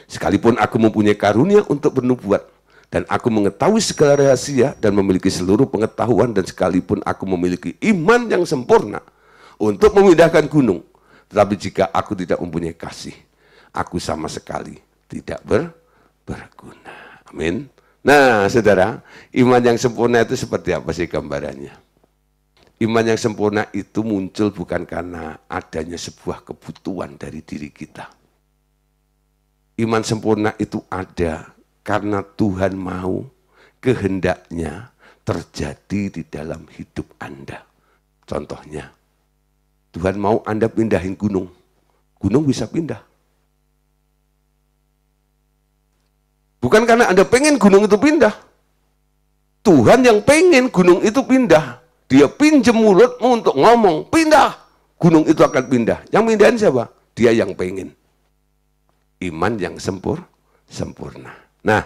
Sekalipun aku mempunyai karunia untuk bernubuat, dan aku mengetahui segala rahasia dan memiliki seluruh pengetahuan, dan sekalipun aku memiliki iman yang sempurna untuk memindahkan gunung, tetapi jika aku tidak mempunyai kasih, aku sama sekali tidak berguna. Amin. Nah, saudara, iman yang sempurna itu seperti apa sih gambarannya? Iman yang sempurna itu muncul bukan karena adanya sebuah kebutuhan dari diri kita. Iman sempurna itu ada karena Tuhan mau kehendaknya terjadi di dalam hidup Anda. Contohnya, Tuhan mau Anda pindahin gunung. Gunung bisa pindah. Bukan karena Anda pengen gunung itu pindah. Tuhan yang pengen gunung itu pindah. Dia pinjem mulutmu untuk ngomong, pindah. Gunung itu akan pindah. Yang pindahin siapa? Dia yang pengen. Iman yang sempurna. Nah,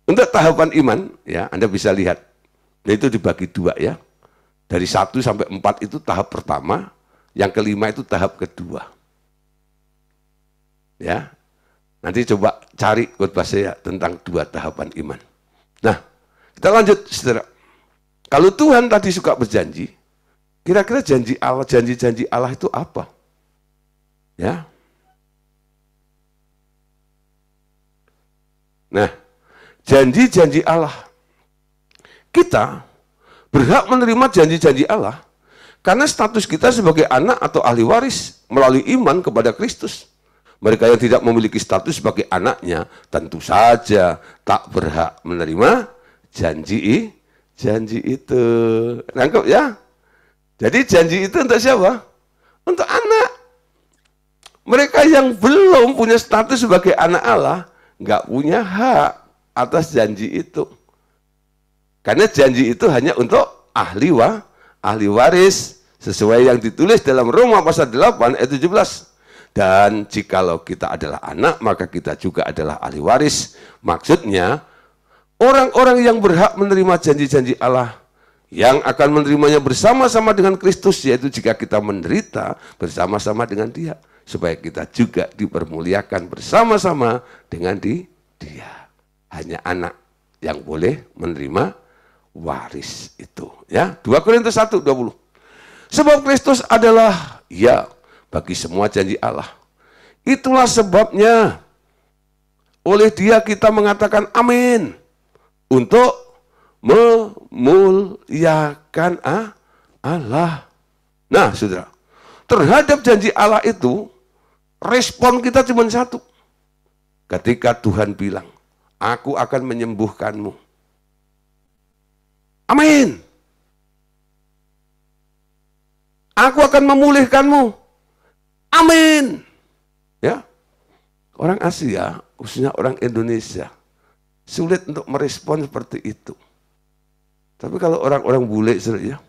untuk tahapan iman, ya Anda bisa lihat. Itu dibagi 2 ya. Dari 1 sampai 4 itu tahap pertama. Yang kelima itu tahap kedua. Ya, nanti coba cari khotbah saya tentang 2 tahapan iman. Nah, kita lanjut, saudara. Kalau Tuhan tadi suka berjanji, kira-kira janji-janji Allah itu apa? Ya. Nah, janji-janji Allah. Kita berhak menerima janji-janji Allah karena status kita sebagai anak atau ahli waris melalui iman kepada Kristus. Mereka yang tidak memiliki status sebagai anaknya tentu saja tak berhak menerima janji itu. Nangkep ya? Jadi janji itu untuk siapa? Untuk anak. Mereka yang belum punya status sebagai anak Allah nggak punya hak atas janji itu. Karena janji itu hanya untuk ahli waris sesuai yang ditulis dalam Roma pasal 8 ayat 17. Dan jikalau kita adalah anak, maka kita juga adalah ahli waris. Maksudnya, orang-orang yang berhak menerima janji-janji Allah, yang akan menerimanya bersama-sama dengan Kristus, yaitu jika kita menderita bersama-sama dengan Dia, supaya kita juga dipermuliakan bersama-sama dengan Dia. Hanya anak yang boleh menerima waris itu. Ya, 2 Korintus 1:20. Sebab Kristus adalah ya bagi semua janji Allah. Itulah sebabnya oleh Dia kita mengatakan amin untuk memuliakan Allah. Nah, saudara, terhadap janji Allah itu respon kita cuma satu. Ketika Tuhan bilang, aku akan menyembuhkanmu. Amin. Aku akan memulihkanmu. Amin. Ya. Orang Asia, khususnya orang Indonesia, sulit untuk merespon seperti itu. Tapi kalau orang-orang bule, ya,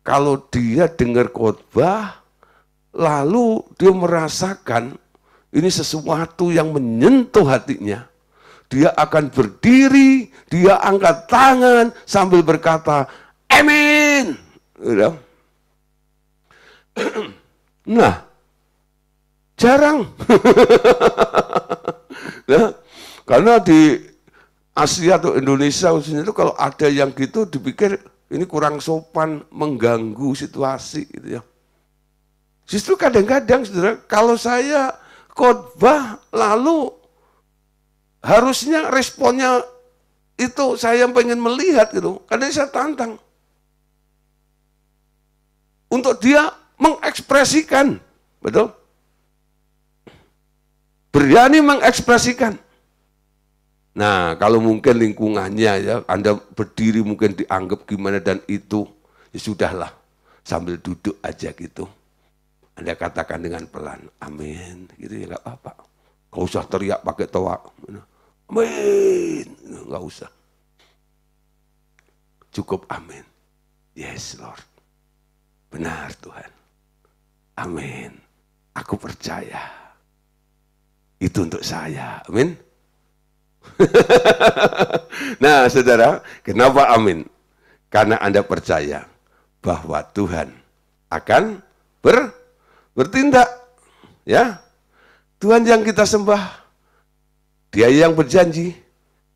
kalau dia dengar khotbah, lalu dia merasakan ini sesuatu yang menyentuh hatinya, dia akan berdiri, dia angkat tangan sambil berkata, amin. Nah, jarang. Nah, karena di Asia atau Indonesia khususnya itu kalau ada yang gitu dipikir ini kurang sopan, mengganggu situasi gitu ya. Justru kadang-kadang saudara, kalau saya khotbah lalu harusnya responnya itu saya pengen melihat gitu. Kadang saya tantang untuk dia mengekspresikan, betul? Berani mengekspresikan. Nah, kalau mungkin lingkungannya ya, Anda berdiri mungkin dianggap gimana dan itu, ya sudahlah, sambil duduk aja gitu. Anda katakan dengan pelan, amin, gitu ya nggak apa-apa. Nggak usah teriak pakai toa, amin, nggak usah. Cukup amin. Yes Lord, benar Tuhan, amin. Aku percaya, itu untuk saya, amin. Nah saudara, kenapa amin? Karena Anda percaya bahwa Tuhan akan bertindak, ya. Tuhan yang kita sembah, Dia yang berjanji,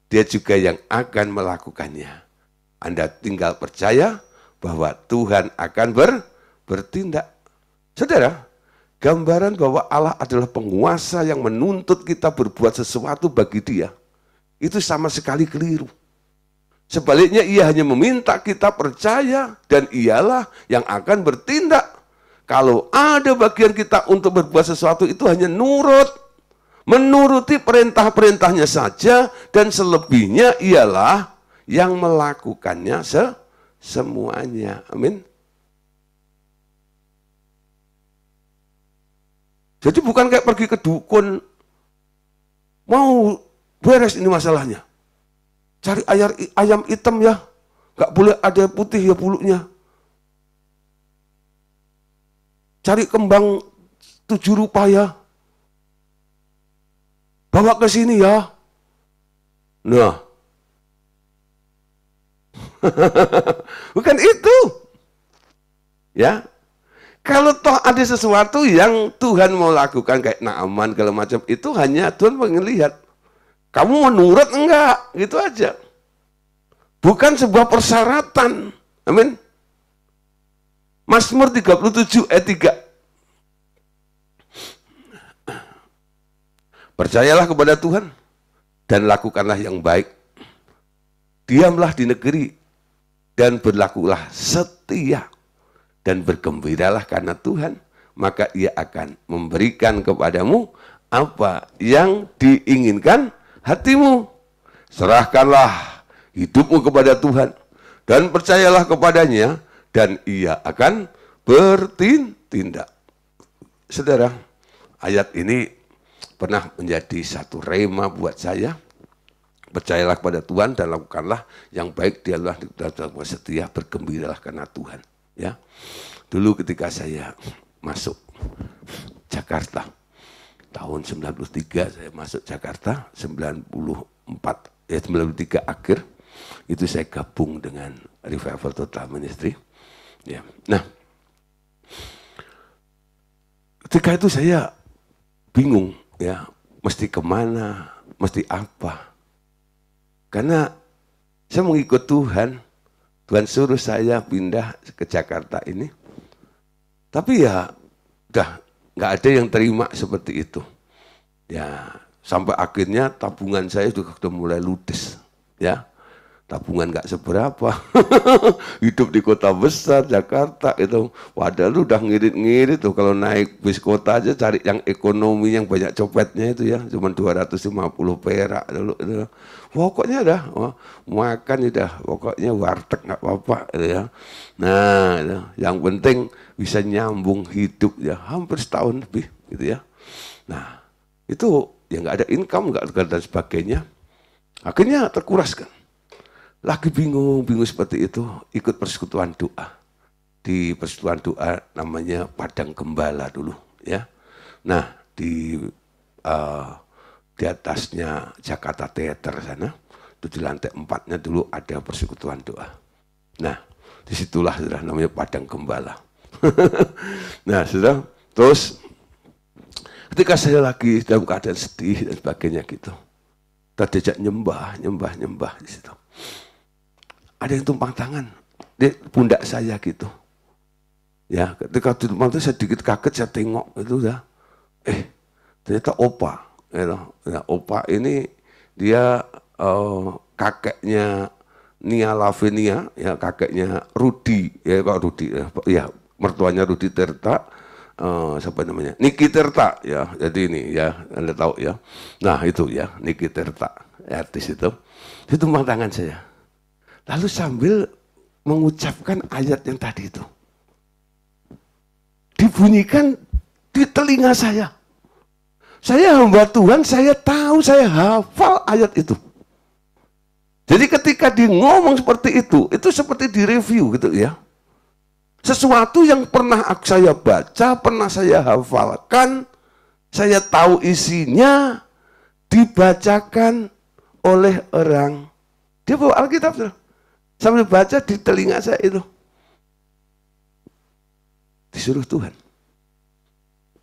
Dia juga yang akan melakukannya. Anda tinggal percaya bahwa Tuhan akan bertindak. Saudara, gambaran bahwa Allah adalah penguasa yang menuntut kita berbuat sesuatu bagi Dia, itu sama sekali keliru. Sebaliknya Ia hanya meminta kita percaya dan Ialah yang akan bertindak. Kalau ada bagian kita untuk berbuat sesuatu itu hanya menuruti perintah-perintahnya saja, dan selebihnya ialah yang melakukannya semuanya. Amin. Jadi bukan kayak pergi ke dukun, mau beres ini masalahnya. Cari ayam hitam ya, gak boleh ada putih ya bulunya. Cari kembang 7 rupa ya, bawa ke sini ya. Nah, bukan itu. Ya, kalau toh ada sesuatu yang Tuhan mau lakukan kayak Naaman segala macam, itu hanya Tuhan pengen lihat kamu menurut enggak, gitu aja. Bukan sebuah persyaratan. Amin. Mazmur 37 ayat 3. Percayalah kepada Tuhan dan lakukanlah yang baik. Diamlah di negeri dan berlakulah setia dan bergembiralah karena Tuhan, maka Ia akan memberikan kepadamu apa yang diinginkan hatimu. Serahkanlah hidupmu kepada Tuhan dan percayalah kepadanya, dan Ia akan bertindak. Saudara, ayat ini pernah menjadi satu rema buat saya. Percayalah kepada Tuhan dan lakukanlah yang baik, dialah dalam setia, bergembiralah karena Tuhan. Ya, dulu ketika saya masuk Jakarta tahun 93, saya masuk Jakarta 94, 93 akhir itu saya gabung dengan Revival Total Ministry. Ya, nah, ketika itu saya bingung ya, mesti kemana, mesti apa. Karena saya mengikut Tuhan, Tuhan suruh saya pindah ke Jakarta ini. Tapi ya udah nggak ada yang terima seperti itu. Ya, sampai akhirnya tabungan saya sudah mulai ludes, ya. Tabungan nggak seberapa, hidup di kota besar Jakarta itu, padahal lu udah ngirit-ngirit tuh kalau naik bis kota aja cari yang ekonomi yang banyak copetnya itu ya, cuma 250 perak dulu. Pokoknya dah makan udah, pokoknya warteg nggak apa-apa gitu ya. Nah, itu, yang penting bisa nyambung hidup ya, hampir setahun lebih gitu ya. Nah, itu ya nggak ada income, nggak dan sebagainya, akhirnya terkuras kan. Lagi bingung seperti itu, ikut persekutuan doa. Di persekutuan doa namanya Padang Gembala dulu, ya. Nah, di atasnya Jakarta Theater sana, itu di lantai 4-nya dulu ada persekutuan doa. Nah, disitulah sudah namanya Padang Gembala. Nah, sudah, terus ketika saya lagi dalam keadaan sedih dan sebagainya gitu, kita diajak nyembah di situ. Ada yang tumpang tangan di pundak saya gitu. Ya, ketika tumpang itu saya sedikit kaget, saya tengok itu ya. Ternyata opa. Ya, opa ini dia kakeknya Nia Lavenia, ya kakeknya Rudi, ya Pak Rudi, ya mertuanya Rudi Tirta, siapa namanya? Niki Tirta, ya. Jadi ini ya, Anda tahu ya. Nah itu ya, Niki Tirta, artis itu. Itu tumpang tangan saya. Lalu sambil mengucapkan ayat yang tadi itu, dibunyikan di telinga saya. Saya hamba Tuhan, saya tahu, saya hafal ayat itu. Jadi ketika dia ngomong seperti itu seperti direview gitu ya. Sesuatu yang pernah saya baca, pernah saya hafalkan, saya tahu isinya, dibacakan oleh orang. Dia bawa Alkitab, sambil baca di telinga saya itu. Disuruh Tuhan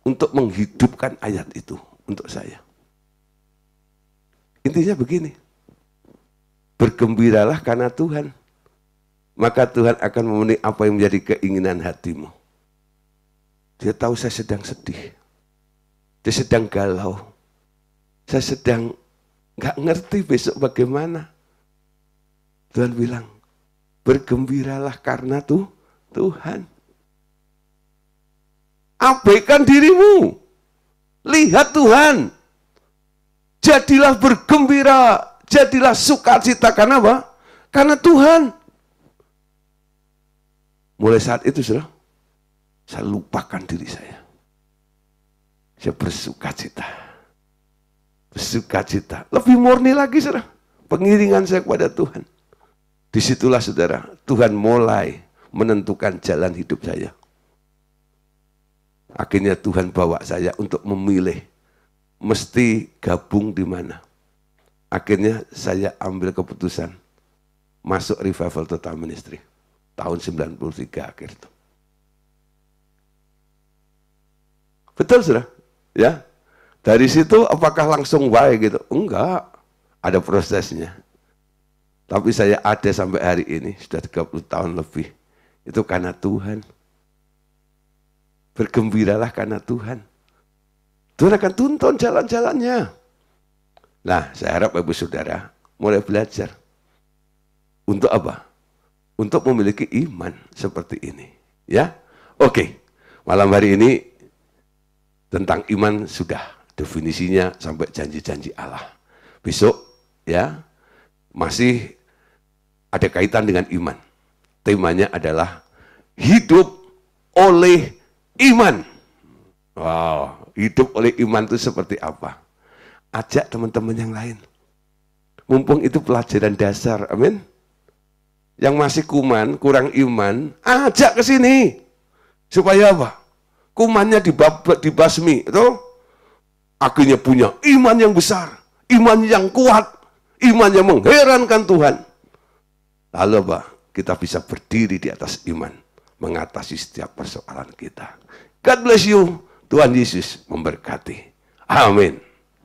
untuk menghidupkan ayat itu untuk saya. Intinya begini, bergembiralah karena Tuhan, maka Tuhan akan memenuhi apa yang menjadi keinginan hatimu. Dia tahu saya sedang sedih, dia sedang galau, saya sedang nggak ngerti besok bagaimana. Tuhan bilang, bergembiralah karena Tuhan. Abaikan dirimu, lihat Tuhan. Jadilah bergembira, jadilah sukacita. Karena apa? Karena Tuhan. Mulai saat itu sudah, saya lupakan diri saya. Saya bersukacita. Bersukacita. Lebih murni lagi sudah, pengiringan saya kepada Tuhan. Disitulah saudara, Tuhan mulai menentukan jalan hidup saya. Akhirnya Tuhan bawa saya untuk memilih, mesti gabung di mana. Akhirnya saya ambil keputusan, masuk Revival Total Ministry, tahun 93 akhir itu. Betul sudah? Ya. Dari situ apakah langsung baik gitu? Enggak, ada prosesnya. Tapi saya ada sampai hari ini, sudah 30 tahun lebih. Itu karena Tuhan. Bergembiralah karena Tuhan. Tuhan akan tuntun jalan-jalannya. Nah, saya harap Ibu Saudara mulai belajar. Untuk apa? Untuk memiliki iman seperti ini. Ya, oke. Malam hari ini tentang iman sudah definisinya sampai janji-janji Allah. Besok ya, masih ada kaitan dengan iman. Temanya adalah hidup oleh iman. Wow, hidup oleh iman itu seperti apa? Ajak teman-teman yang lain. Mumpung itu pelajaran dasar, amin. Yang masih kuman, kurang iman, ajak ke sini. Supaya apa? Kumannya dibasmi, itu akhirnya punya iman yang besar, iman yang kuat, iman yang mengherankan Tuhan. Lalu apa? Kita bisa berdiri di atas iman, mengatasi setiap persoalan kita. God bless you. Tuhan Yesus memberkati. Amin.